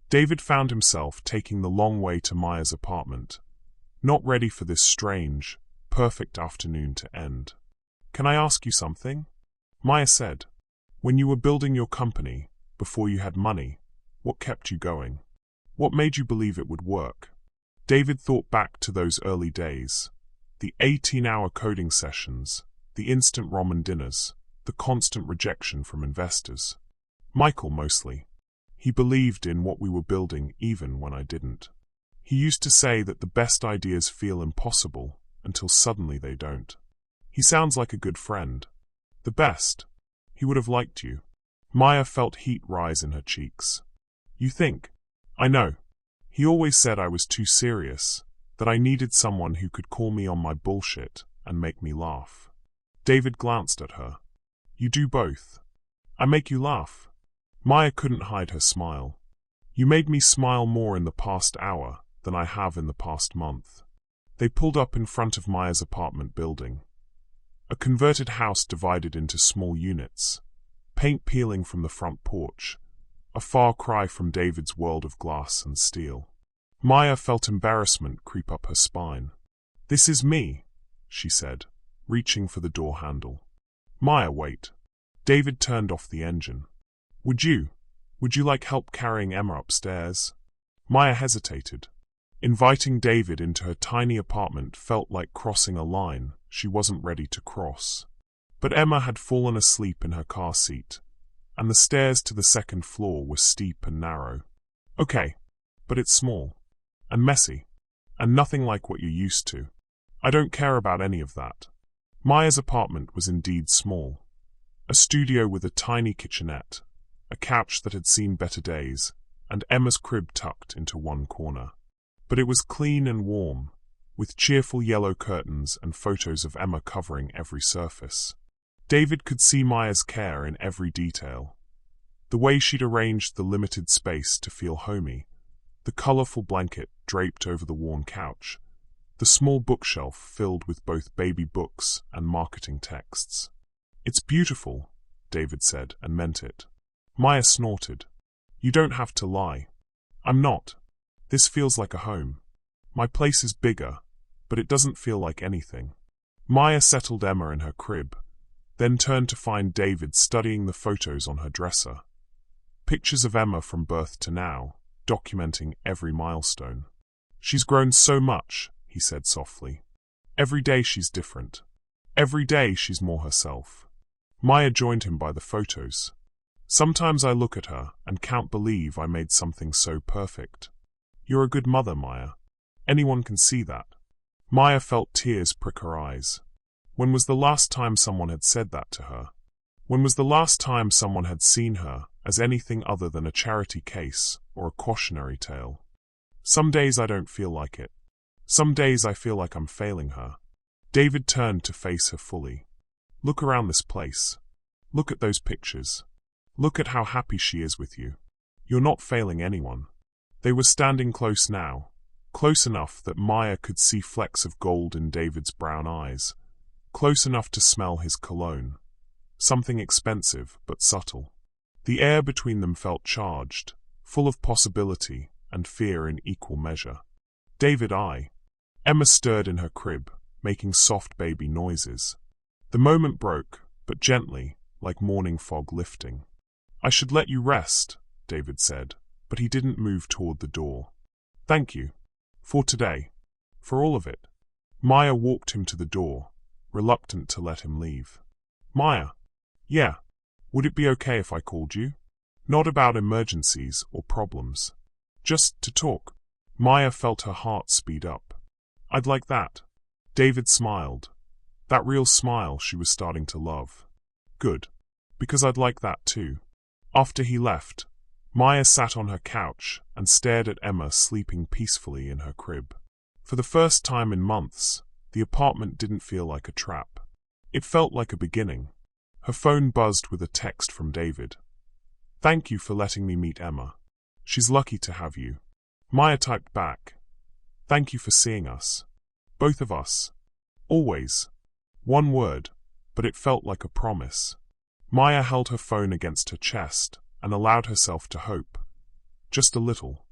David found himself taking the long way to Maya's apartment, not ready for this strange, perfect afternoon to end. Can I ask you something? Maya said. When you were building your company, before you had money, what kept you going? What made you believe it would work? David thought back to those early days, the 18-hour coding sessions, the instant ramen dinners, the constant rejection from investors. Michael mostly. He believed in what we were building even when I didn't. He used to say that the best ideas feel impossible until suddenly they don't. He sounds like a good friend. The best. He would have liked you. Maya felt heat rise in her cheeks. You think? I know. He always said I was too serious, that I needed someone who could call me on my bullshit and make me laugh. David glanced at her. You do both. I make you laugh. Maya couldn't hide her smile. You made me smile more in the past hour than I have in the past month. They pulled up in front of Maya's apartment building. A converted house divided into small units, paint peeling from the front porch, a far cry from David's world of glass and steel. Maya felt embarrassment creep up her spine. This is me, she said, reaching for the door handle. Maya, wait. David turned off the engine. Would you like help carrying Emma upstairs? Maya hesitated. Inviting David into her tiny apartment felt like crossing a line she wasn't ready to cross. But Emma had fallen asleep in her car seat, and the stairs to the second floor were steep and narrow. Okay, but it's small, and messy, and nothing like what you're used to. I don't care about any of that. Maya's apartment was indeed small. A studio with a tiny kitchenette, a couch that had seen better days, and Emma's crib tucked into one corner. But it was clean and warm, with cheerful yellow curtains and photos of Emma covering every surface. David could see Maya's care in every detail. The way she'd arranged the limited space to feel homey, the colorful blanket draped over the worn couch, the small bookshelf filled with both baby books and marketing texts. It's beautiful, David said, and meant it. Maya snorted. You don't have to lie. I'm not. This feels like a home. My place is bigger, but it doesn't feel like anything. Maya settled Emma in her crib, then turned to find David studying the photos on her dresser. Pictures of Emma from birth to now, documenting every milestone. She's grown so much, he said softly. Every day she's different. Every day she's more herself. Maya joined him by the photos. Sometimes I look at her and can't believe I made something so perfect. You're a good mother, Maya. Anyone can see that. Maya felt tears prick her eyes. When was the last time someone had said that to her? When was the last time someone had seen her as anything other than a charity case or a cautionary tale? Some days I don't feel like it. Some days I feel like I'm failing her. David turned to face her fully. Look around this place. Look at those pictures. Look at how happy she is with you. You're not failing anyone. They were standing close now, close enough that Maya could see flecks of gold in David's brown eyes, close enough to smell his cologne. Something expensive but subtle. The air between them felt charged, full of possibility and fear in equal measure. David, Emma stirred in her crib, making soft baby noises. The moment broke, but gently, like morning fog lifting. I should let you rest, David said, but he didn't move toward the door. Thank you. For today. For all of it. Maya walked him to the door, reluctant to let him leave. Maya. Yeah. Would it be okay if I called you? Not about emergencies or problems. Just to talk. Maya felt her heart speed up. I'd like that. David smiled. That real smile she was starting to love. Good. Because I'd like that too. After he left, Maya sat on her couch and stared at Emma sleeping peacefully in her crib. For the first time in months, the apartment didn't feel like a trap. It felt like a beginning. Her phone buzzed with a text from David. Thank you for letting me meet Emma. She's lucky to have you. Maya typed back. Thank you for seeing us. Both of us. Always. One word, but it felt like a promise. Maya held her phone against her chest and allowed herself to hope, just a little,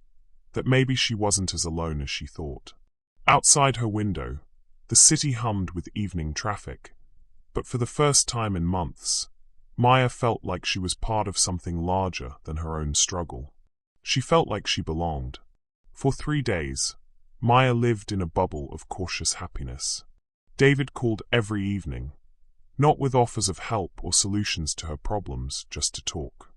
that maybe she wasn't as alone as she thought. Outside her window, the city hummed with evening traffic, but for the first time in months, Maya felt like she was part of something larger than her own struggle. She felt like she belonged. For 3 days, Maya lived in a bubble of cautious happiness. David called every evening, not with offers of help or solutions to her problems, just to talk.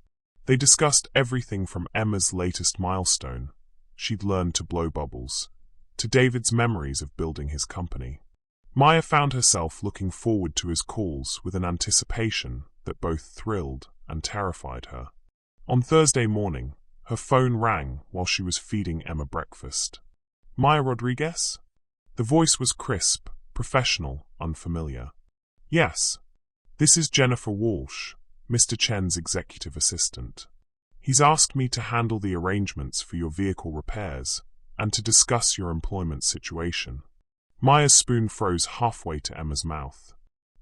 They discussed everything from Emma's latest milestone, she'd learned to blow bubbles, to David's memories of building his company. Maya found herself looking forward to his calls with an anticipation that both thrilled and terrified her. On Thursday morning, her phone rang while she was feeding Emma breakfast. Maya Rodriguez? The voice was crisp, professional, unfamiliar. Yes. This is Jennifer Walsh, Mr. Chen's executive assistant. He's asked me to handle the arrangements for your vehicle repairs and to discuss your employment situation. Maya's spoon froze halfway to Emma's mouth.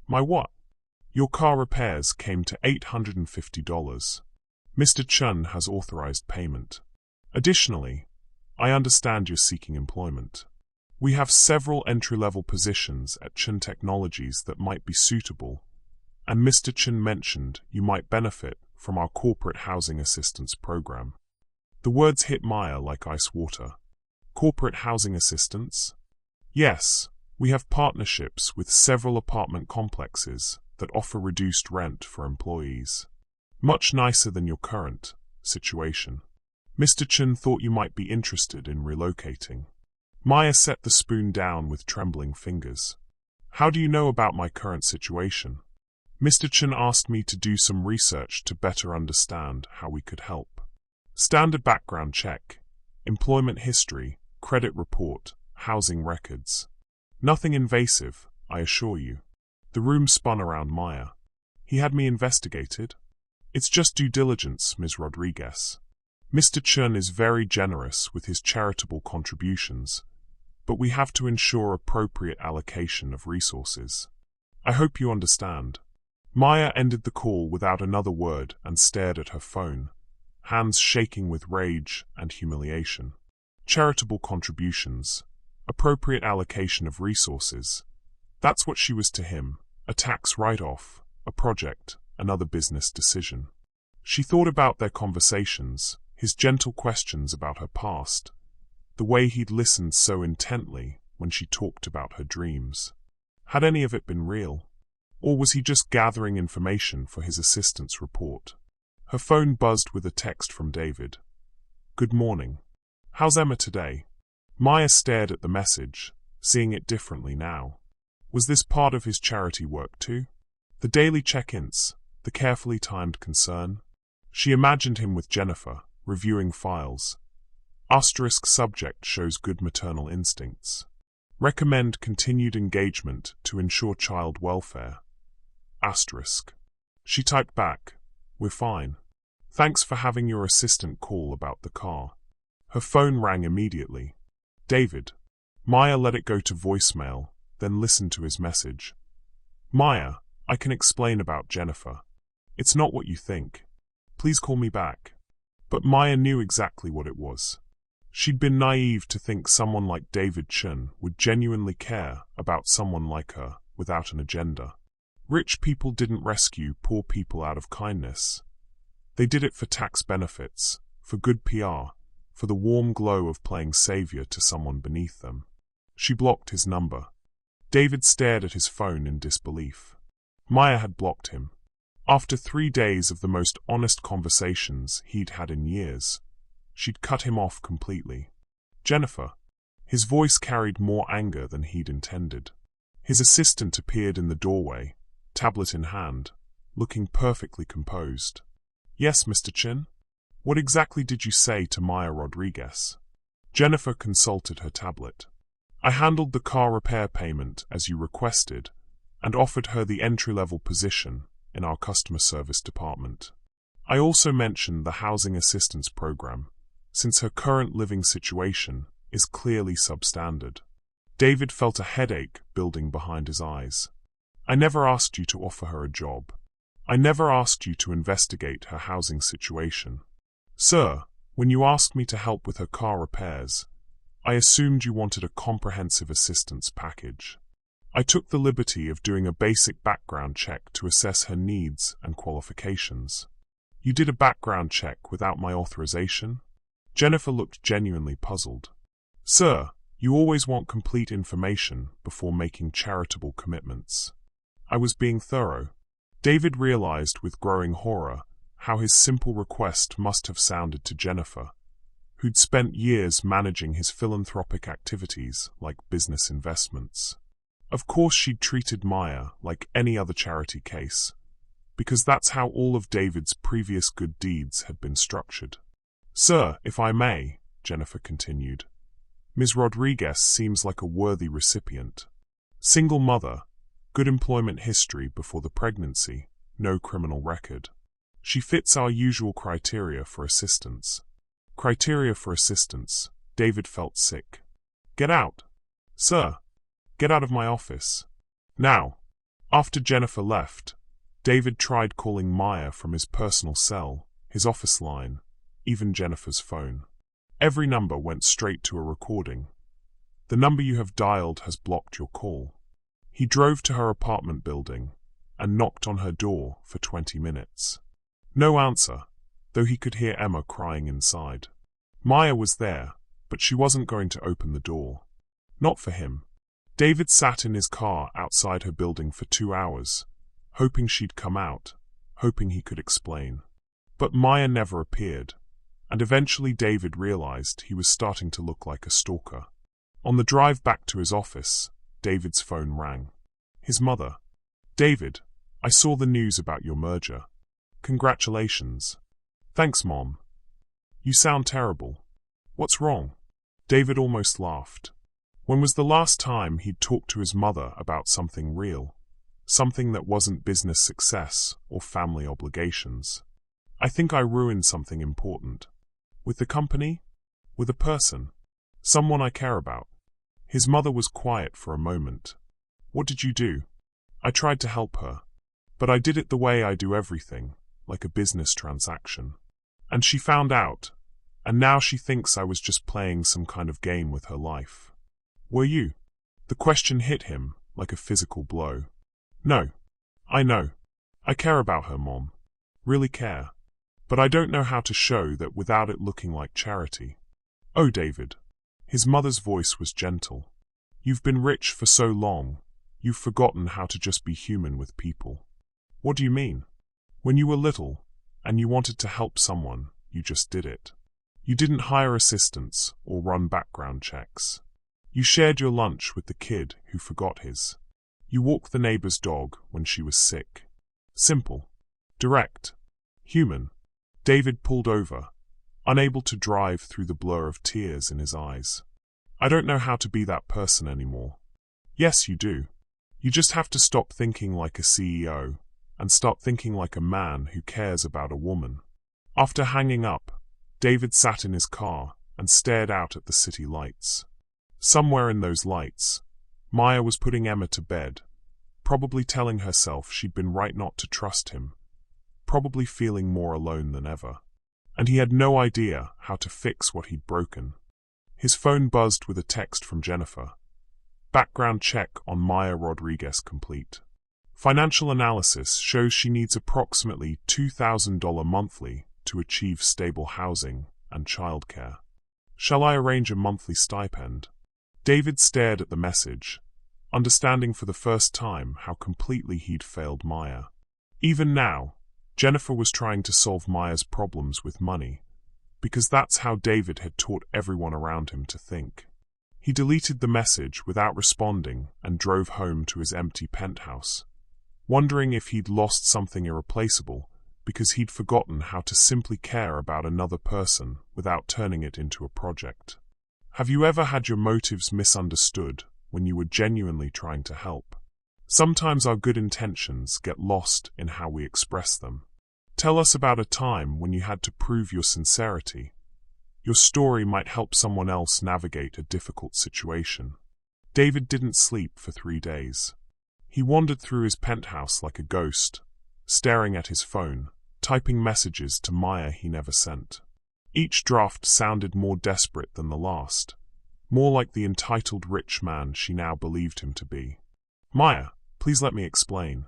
My what? Your car repairs came to $850. Mr. Chen has authorized payment. Additionally, I understand you're seeking employment. We have several entry-level positions at Chen Technologies that might be suitable, and Mr. Chen mentioned you might benefit from our corporate housing assistance program. The words hit Maya like ice water. Corporate housing assistance? Yes, we have partnerships with several apartment complexes that offer reduced rent for employees. Much nicer than your current situation. Mr. Chen thought you might be interested in relocating. Maya set the spoon down with trembling fingers. How do you know about my current situation? Mr. Chen asked me to do some research to better understand how we could help. Standard background check, employment history, credit report, housing records. Nothing invasive, I assure you. The room spun around Maya. He had me investigated. It's just due diligence, Ms. Rodriguez. Mr. Chen is very generous with his charitable contributions, but we have to ensure appropriate allocation of resources. I hope you understand. Maya ended the call without another word and stared at her phone, hands shaking with rage and humiliation. Charitable contributions, appropriate allocation of resources. That's what she was to him, a tax write-off, a project, another business decision. She thought about their conversations, his gentle questions about her past, the way he'd listened so intently when she talked about her dreams. Had any of it been real? Or was he just gathering information for his assistant's report? Her phone buzzed with a text from David. Good morning. How's Emma today? Maya stared at the message, seeing it differently now. Was this part of his charity work too? The daily check-ins, the carefully timed concern? She imagined him with Jennifer, reviewing files. Asterisk subject shows good maternal instincts. Recommend continued engagement to ensure child welfare. Asterisk. She typed back, we're fine. Thanks for having your assistant call about the car. Her phone rang immediately. David. Maya let it go to voicemail, then listened to his message. Maya, I can explain about Jennifer. It's not what you think. Please call me back. But Maya knew exactly what it was. She'd been naive to think someone like David Chen would genuinely care about someone like her without an agenda. Rich people didn't rescue poor people out of kindness. They did it for tax benefits, for good PR, for the warm glow of playing savior to someone beneath them. She blocked his number. David stared at his phone in disbelief. Maya had blocked him. After 3 days of the most honest conversations he'd had in years, she'd cut him off completely. Jennifer. His voice carried more anger than he'd intended. His assistant appeared in the doorway, tablet in hand, looking perfectly composed. Yes, Mr. Chin? What exactly did you say to Maya Rodriguez? Jennifer consulted her tablet. I handled the car repair payment as you requested and offered her the entry-level position in our customer service department. I also mentioned the housing assistance program, since her current living situation is clearly substandard. David felt a headache building behind his eyes. I never asked you to offer her a job. I never asked you to investigate her housing situation. Sir, when you asked me to help with her car repairs, I assumed you wanted a comprehensive assistance package. I took the liberty of doing a basic background check to assess her needs and qualifications. You did a background check without my authorization? Jennifer looked genuinely puzzled. Sir, you always want complete information before making charitable commitments. I was being thorough. David realized with growing horror how his simple request must have sounded to Jennifer, who'd spent years managing his philanthropic activities like business investments. Of course she'd treated Maya like any other charity case, because that's how all of David's previous good deeds had been structured. Sir, if I may, Jennifer continued, Ms. Rodriguez seems like a worthy recipient. Single mother, good employment history before the pregnancy, no criminal record. She fits our usual criteria for assistance. Criteria for assistance. David felt sick. Get out. Sir, get out of my office. Now. After Jennifer left, David tried calling Maya from his personal cell, his office line, even Jennifer's phone. Every number went straight to a recording. The number you have dialed has blocked your call. He drove to her apartment building and knocked on her door for 20 minutes. No answer, though he could hear Emma crying inside. Maya was there, but she wasn't going to open the door. Not for him. David sat in his car outside her building for 2 hours, hoping she'd come out, hoping he could explain. But Maya never appeared, and eventually David realized he was starting to look like a stalker. On the drive back to his office, David's phone rang. His mother. David, I saw the news about your merger. Congratulations. Thanks, Mom. You sound terrible. What's wrong? David almost laughed. When was the last time he'd talked to his mother about something real? Something that wasn't business success or family obligations. I think I ruined something important. With the company? With a person? Someone I care about. His mother was quiet for a moment. What did you do? I tried to help her. But I did it the way I do everything, like a business transaction. And she found out, and now she thinks I was just playing some kind of game with her life. Were you? The question hit him like a physical blow. No. I know. I care about her, Mom. Really care. But I don't know how to show that without it looking like charity. Oh, David. His mother's voice was gentle. You've been rich for so long, you've forgotten how to just be human with people. What do you mean? When you were little, and you wanted to help someone, you just did it. You didn't hire assistants or run background checks. You shared your lunch with the kid who forgot his. You walked the neighbor's dog when she was sick. Simple. Direct. Human. David pulled over, unable to drive through the blur of tears in his eyes. I don't know how to be that person anymore. Yes, you do. You just have to stop thinking like a CEO and start thinking like a man who cares about a woman. After hanging up, David sat in his car and stared out at the city lights. Somewhere in those lights, Maya was putting Emma to bed, probably telling herself she'd been right not to trust him, probably feeling more alone than ever. and he had no idea how to fix what he'd broken. His phone buzzed with a text from Jennifer. Background check on Maya Rodriguez complete. Financial analysis shows she needs approximately $2,000 monthly to achieve stable housing and childcare. Shall I arrange a monthly stipend? David stared at the message, understanding for the first time how completely he'd failed Maya. Even now, Jennifer was trying to solve Maya's problems with money, because that's how David had taught everyone around him to think. He deleted the message without responding and drove home to his empty penthouse, wondering if he'd lost something irreplaceable because he'd forgotten how to simply care about another person without turning it into a project. Have you ever had your motives misunderstood when you were genuinely trying to help? Sometimes our good intentions get lost in how we express them. Tell us about a time when you had to prove your sincerity. Your story might help someone else navigate a difficult situation. David didn't sleep for 3 days. He wandered through his penthouse like a ghost, staring at his phone, typing messages to Maya he never sent. Each draft sounded more desperate than the last, more like the entitled rich man she now believed him to be. Maya, please let me explain.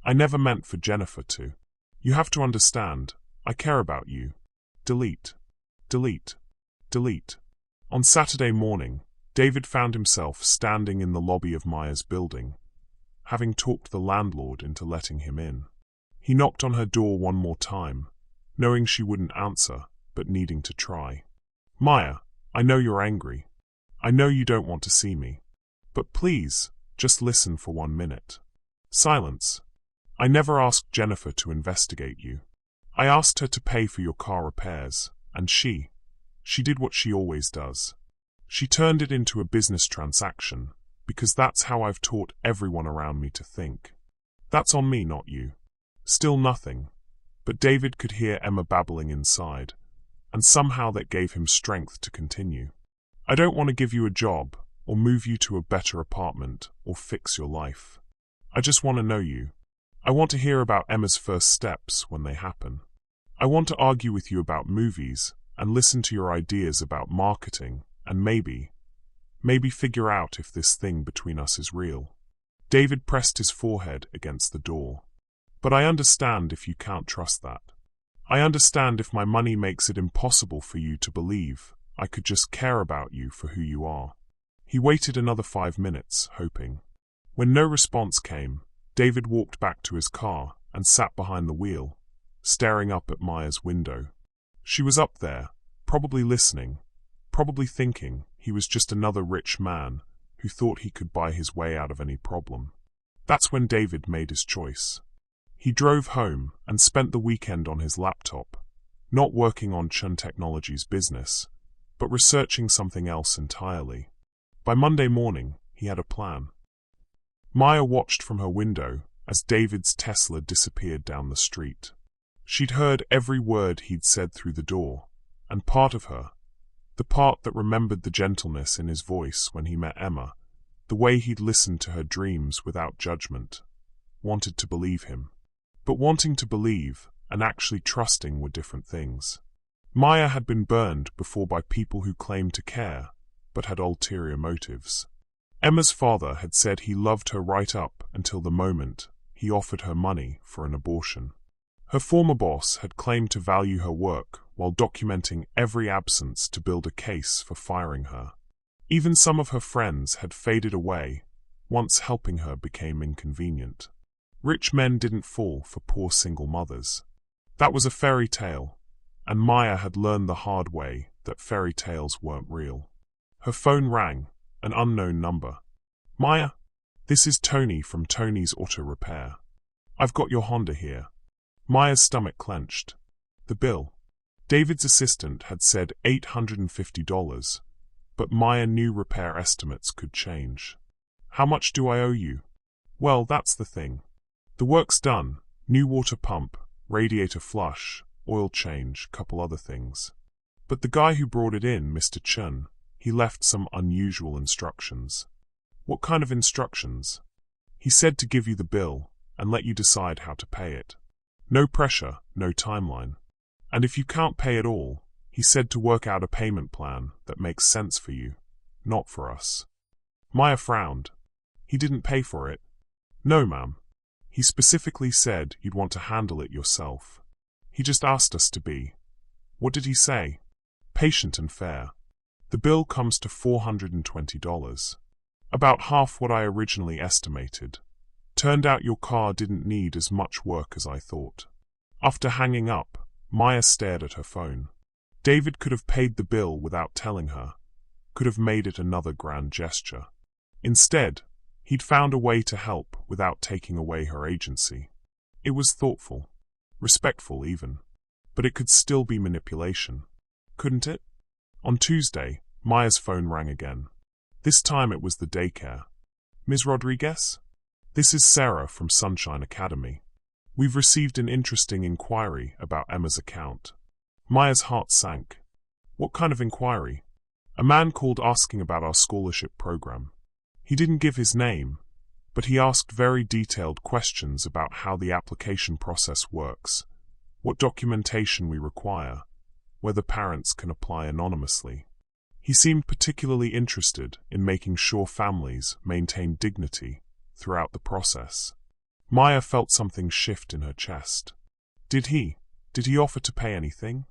I never meant for Jennifer to. You have to understand, I care about you. Delete. Delete. Delete. On Saturday morning, David found himself standing in the lobby of Maya's building, having talked the landlord into letting him in. He knocked on her door one more time, knowing she wouldn't answer, but needing to try. Maya, I know you're angry. I know you don't want to see me. But please, just listen for 1 minute. Silence. I never asked Jennifer to investigate you. I asked her to pay for your car repairs, and she did what she always does. She turned it into a business transaction, because that's how I've taught everyone around me to think. That's on me, not you. Still nothing, but David could hear Emma babbling inside, and somehow that gave him strength to continue. I don't want to give you a job, or move you to a better apartment, or fix your life. I just want to know you. I want to hear about Emma's first steps when they happen. I want to argue with you about movies, and listen to your ideas about marketing, and maybe figure out if this thing between us is real. David pressed his forehead against the door. But I understand if you can't trust that. I understand if my money makes it impossible for you to believe I could just care about you for who you are. He waited another 5 minutes, hoping. When no response came, David walked back to his car and sat behind the wheel, staring up at Maya's window. She was up there, probably listening, probably thinking he was just another rich man who thought he could buy his way out of any problem. That's when David made his choice. He drove home and spent the weekend on his laptop, not working on Chun Technologies' business, but researching something else entirely. By Monday morning, he had a plan. Maya watched from her window as David's Tesla disappeared down the street. She'd heard every word he'd said through the door, and part of her, the part that remembered the gentleness in his voice when he met Emma, the way he'd listened to her dreams without judgment, wanted to believe him. But wanting to believe and actually trusting were different things. Maya had been burned before by people who claimed to care, but had ulterior motives. Emma's father had said he loved her right up until the moment he offered her money for an abortion. Her former boss had claimed to value her work while documenting every absence to build a case for firing her. Even some of her friends had faded away once helping her became inconvenient. Rich men didn't fall for poor single mothers. That was a fairy tale, and Maya had learned the hard way that fairy tales weren't real. Her phone rang, an unknown number. Maya, this is Tony from Tony's Auto Repair. I've got your Honda here. Maya's stomach clenched. The bill. David's assistant had said $850, but Maya knew repair estimates could change. How much do I owe you? Well, that's the thing. The work's done, new water pump, radiator flush, oil change, couple other things. But the guy who brought it in, Mr. Chun, he left some unusual instructions. What kind of instructions? He said to give you the bill and let you decide how to pay it. No pressure, no timeline. And if you can't pay it all, he said to work out a payment plan that makes sense for you, not for us. Maya frowned. He didn't pay for it. No, ma'am. He specifically said you'd want to handle it yourself. He just asked us to be, what did he say? Patient and fair. The bill comes to $420. About half what I originally estimated. Turned out your car didn't need as much work as I thought. After hanging up, Maya stared at her phone. David could have paid the bill without telling her, could have made it another grand gesture. Instead, he'd found a way to help without taking away her agency. It was thoughtful, respectful even, but it could still be manipulation, couldn't it? On Tuesday, Maya's phone rang again. This time it was the daycare. Ms. Rodriguez? This is Sarah from Sunshine Academy. We've received an interesting inquiry about Emma's account. Maya's heart sank. What kind of inquiry? A man called asking about our scholarship program. He didn't give his name, but he asked very detailed questions about how the application process works, what documentation we require, whether parents can apply anonymously. He seemed particularly interested in making sure families maintain dignity throughout the process. Maya felt something shift in her chest. Did he offer to pay anything?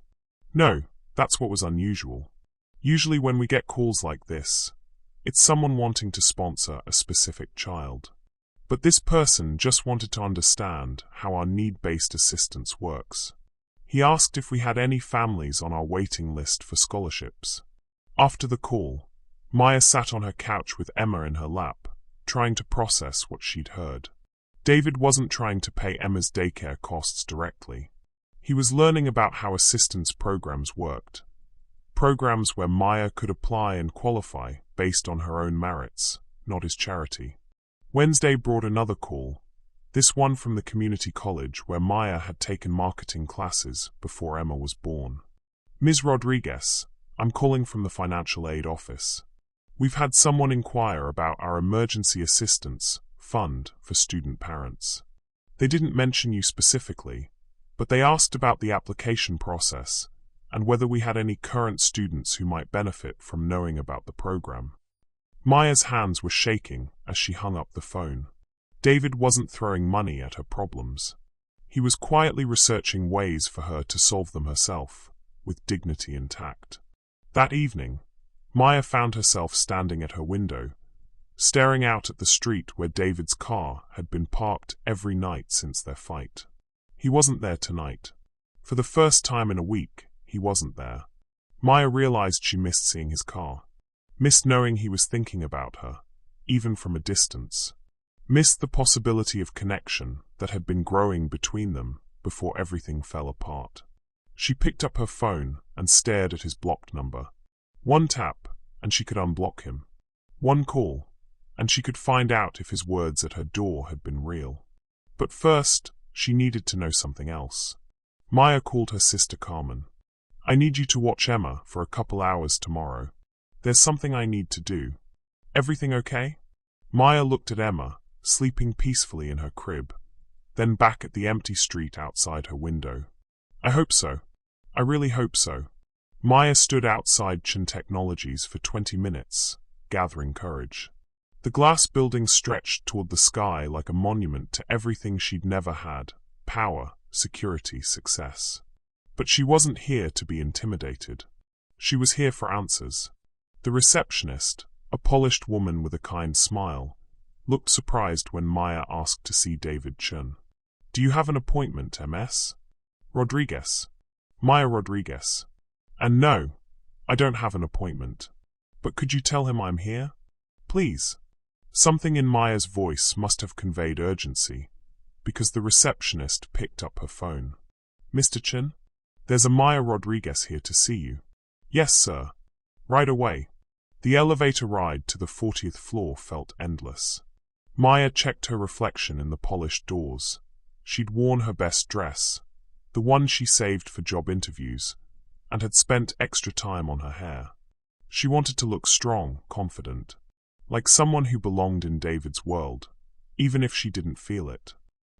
No, that's what was unusual. Usually when we get calls like this, it's someone wanting to sponsor a specific child. But this person just wanted to understand how our need-based assistance works. He asked if we had any families on our waiting list for scholarships. After the call, Maya sat on her couch with Emma in her lap, trying to process what she'd heard. David wasn't trying to pay Emma's daycare costs directly. He was learning about how assistance programs worked. Programs where Maya could apply and qualify based on her own merits, not his charity. Wednesday brought another call, this one from the community college where Maya had taken marketing classes before Emma was born. Ms. Rodriguez, I'm calling from the financial aid office. We've had someone inquire about our emergency assistance fund for student parents. They didn't mention you specifically, but they asked about the application process and whether we had any current students who might benefit from knowing about the program. Maya's hands were shaking as she hung up the phone. David wasn't throwing money at her problems. He was quietly researching ways for her to solve them herself, with dignity intact. That evening, Maya found herself standing at her window, staring out at the street where David's car had been parked every night since their fight. He wasn't there tonight. For the first time in a week, he wasn't there. Maya realized she missed seeing his car, missed knowing he was thinking about her, even from a distance, missed the possibility of connection that had been growing between them before everything fell apart. She picked up her phone and stared at his blocked number. One tap, and she could unblock him. One call, and she could find out if his words at her door had been real. But first, she needed to know something else. Maya called her sister Carmen. I need you to watch Emma for a couple hours tomorrow. There's something I need to do. Everything okay? Maya looked at Emma, sleeping peacefully in her crib, then back at the empty street outside her window. I hope so. I really hope so. Maya stood outside Chen Technologies for 20 minutes, gathering courage. The glass building stretched toward the sky like a monument to everything she'd never had: power, security, success. But she wasn't here to be intimidated. She was here for answers. The receptionist, a polished woman with a kind smile, looked surprised when Maya asked to see David Chen. Do you have an appointment, MS? Rodriguez. Maya Rodriguez. And no, I don't have an appointment. But could you tell him I'm here? Please. Something in Maya's voice must have conveyed urgency, because the receptionist picked up her phone. Mr. Chen? There's a Maya Rodriguez here to see you. Yes, sir. Right away. The elevator ride to the 40th floor felt endless. Maya checked her reflection in the polished doors. She'd worn her best dress, the one she saved for job interviews, and had spent extra time on her hair. She wanted to look strong, confident, like someone who belonged in David's world, even if she didn't feel it.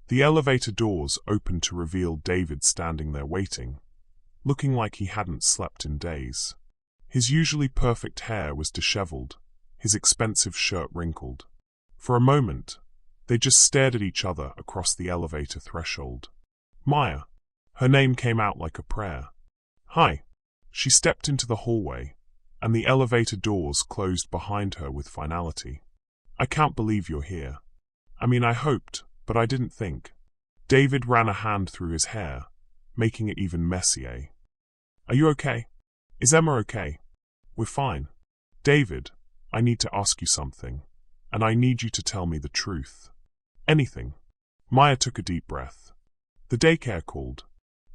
The elevator doors opened to reveal David standing there waiting, looking like he hadn't slept in days. His usually perfect hair was disheveled, his expensive shirt wrinkled. For a moment, they just stared at each other across the elevator threshold. Maya. Her name came out like a prayer. Hi. She stepped into the hallway, and the elevator doors closed behind her with finality. I can't believe you're here. I mean, I hoped, but I didn't think. David ran a hand through his hair, making it even messier. Are you okay? Is Emma okay? We're fine. David, I need to ask you something, and I need you to tell me the truth. Anything. Maya took a deep breath. The daycare called,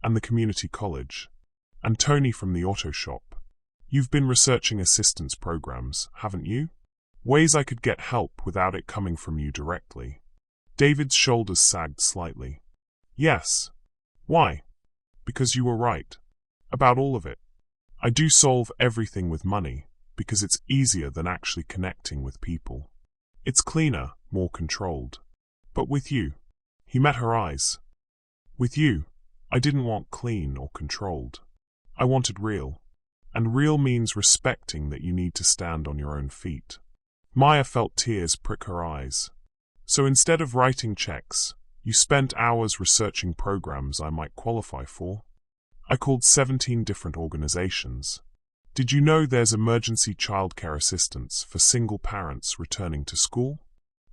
and the community college, and Tony from the auto shop. You've been researching assistance programs, haven't you? Ways I could get help without it coming from you directly. David's shoulders sagged slightly. Yes. Why? Because you were right. About all of it. I do solve everything with money, because it's easier than actually connecting with people. It's cleaner, more controlled. But with you, he met her eyes. With you, I didn't want clean or controlled. I wanted real. And real means respecting that you need to stand on your own feet. Maya felt tears prick her eyes. So instead of writing checks, you spent hours researching programs I might qualify for? I called 17 different organizations. Did you know there's emergency childcare assistance for single parents returning to school?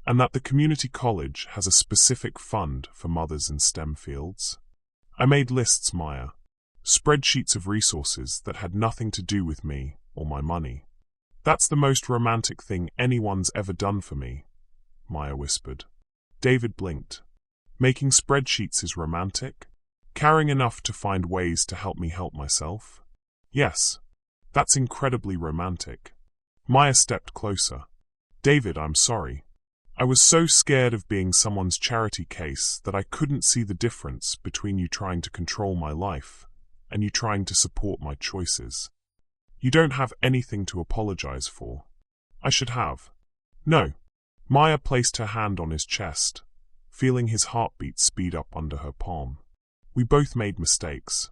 And that the community college has a specific fund for mothers in STEM fields? I made lists, Maya. Spreadsheets of resources that had nothing to do with me or my money. That's the most romantic thing anyone's ever done for me, Maya whispered. David blinked. Making spreadsheets is romantic? Caring enough to find ways to help me help myself? Yes. That's incredibly romantic. Maya stepped closer. David, I'm sorry. I was so scared of being someone's charity case that I couldn't see the difference between you trying to control my life and you trying to support my choices. You don't have anything to apologize for. I should have. No. Maya placed her hand on his chest, feeling his heartbeat speed up under her palm. We both made mistakes.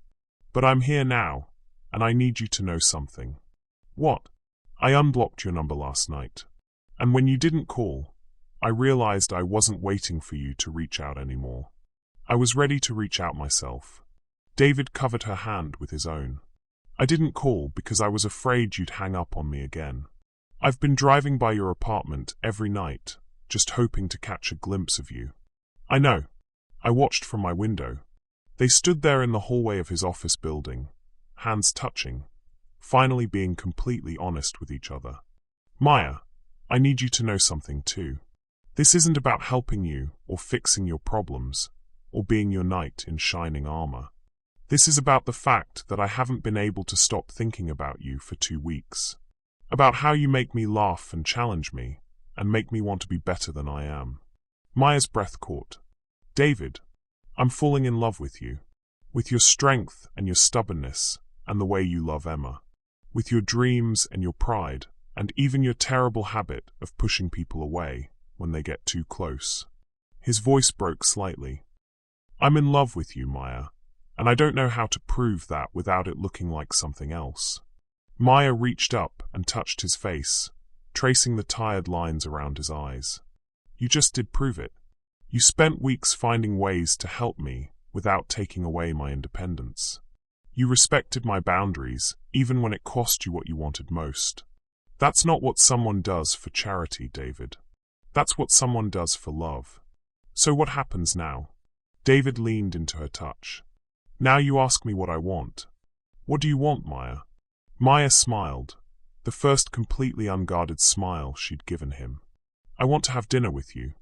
But I'm here now, and I need you to know something. What? I unblocked your number last night. And when you didn't call, I realized I wasn't waiting for you to reach out anymore. I was ready to reach out myself. David covered her hand with his own. I didn't call because I was afraid you'd hang up on me again. I've been driving by your apartment every night, just hoping to catch a glimpse of you. I know. I watched from my window. They stood there in the hallway of his office building, hands touching, finally being completely honest with each other. Maya, I need you to know something too. This isn't about helping you or fixing your problems or being your knight in shining armor. This is about the fact that I haven't been able to stop thinking about you for 2 weeks. About how you make me laugh and challenge me and make me want to be better than I am. Maya's breath caught. David, I'm falling in love with you. With your strength and your stubbornness and the way you love Emma. With your dreams and your pride and even your terrible habit of pushing people away when they get too close. His voice broke slightly. I'm in love with you, Maya, and I don't know how to prove that without it looking like something else. Maya reached up and touched his face, tracing the tired lines around his eyes. You just did prove it. You spent weeks finding ways to help me without taking away my independence. You respected my boundaries, even when it cost you what you wanted most. That's not what someone does for charity, David. That's what someone does for love. So what happens now? David leaned into her touch. Now you ask me what I want. What do you want, Maya? Maya smiled, the first completely unguarded smile she'd given him. I want to have dinner with you.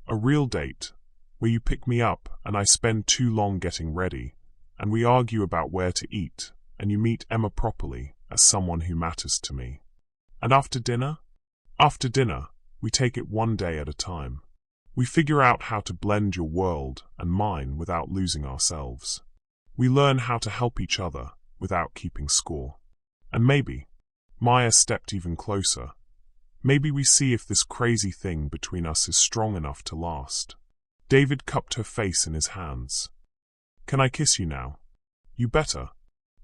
A real date, where you pick me up and I spend too long getting ready, and we argue about where to eat, and you meet Emma properly as someone who matters to me. And after dinner? After dinner, we take it one day at a time. We figure out how to blend your world and mine without losing ourselves. We learn how to help each other without keeping score. And maybe, Maya stepped even closer, maybe we see if this crazy thing between us is strong enough to last. David cupped her face in his hands. Can I kiss you now? You better.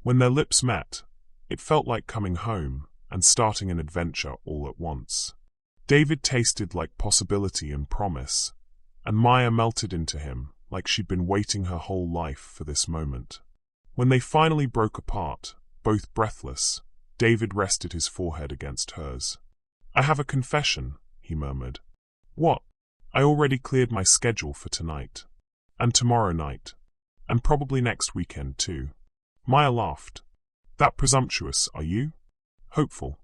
When their lips met, it felt like coming home and starting an adventure all at once. David tasted like possibility and promise, and Maya melted into him like she'd been waiting her whole life for this moment. When they finally broke apart, both breathless, David rested his forehead against hers. "I have a confession," he murmured. "What?" "I already cleared my schedule for tonight. And tomorrow night. And probably next weekend too." Maya laughed. "That presumptuous, are you?" "Hopeful."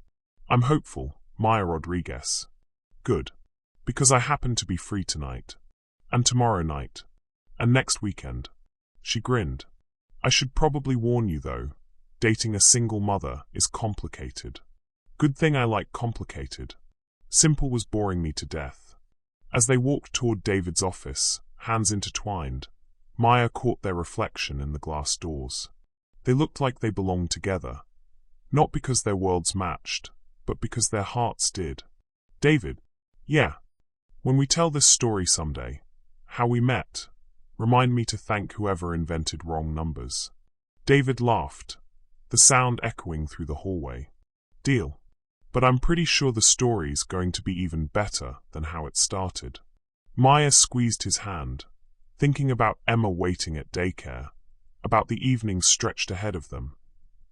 "I'm hopeful, Maya Rodriguez." "Good. Because I happen to be free tonight. And tomorrow night. And next weekend." She grinned. "I should probably warn you though, dating a single mother is complicated. Good thing I like complicated. Simple was boring me to death." As they walked toward David's office, hands intertwined, Maya caught their reflection in the glass doors. They looked like they belonged together, not because their worlds matched, but because their hearts did. "David." "Yeah. When we tell this story someday, how we met, remind me to thank whoever invented wrong numbers." David laughed, the sound echoing through the hallway. "Deal. But I'm pretty sure the story's going to be even better than how it started." Maya squeezed his hand, thinking about Emma waiting at daycare, about the evenings stretched ahead of them,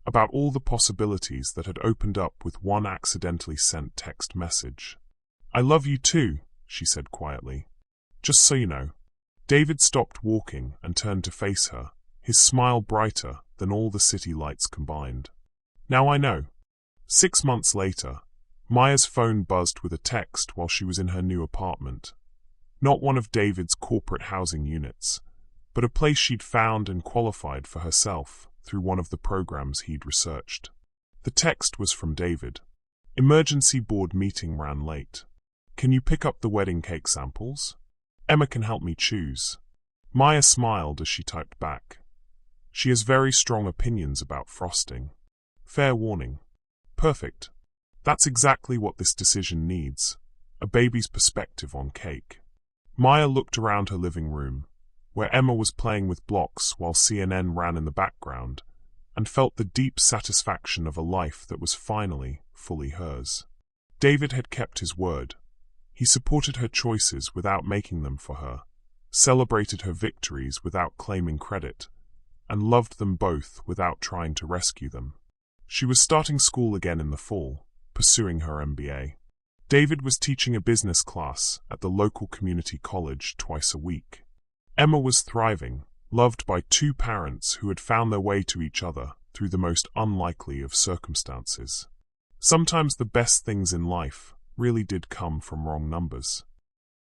about all the possibilities that had opened up with one accidentally sent text message. "I love you too," she said quietly. "Just so you know." David stopped walking and turned to face her, his smile brighter than all the city lights combined. "Now I know." 6 months later, Maya's phone buzzed with a text while she was in her new apartment. Not one of David's corporate housing units, but a place she'd found and qualified for herself through one of the programs he'd researched. The text was from David. "Emergency board meeting ran late. Can you pick up the wedding cake samples? Emma can help me choose." Maya smiled as she typed back. "She has very strong opinions about frosting. Fair warning." "Perfect. That's exactly what this decision needs, a baby's perspective on cake." Maya looked around her living room, where Emma was playing with blocks while CNN ran in the background, and felt the deep satisfaction of a life that was finally fully hers. David had kept his word. He supported her choices without making them for her, celebrated her victories without claiming credit, and loved them both without trying to rescue them. She was starting school again in the fall, pursuing her MBA. David was teaching a business class at the local community college twice a week. Emma was thriving, loved by 2 parents who had found their way to each other through the most unlikely of circumstances. Sometimes the best things in life really did come from wrong numbers.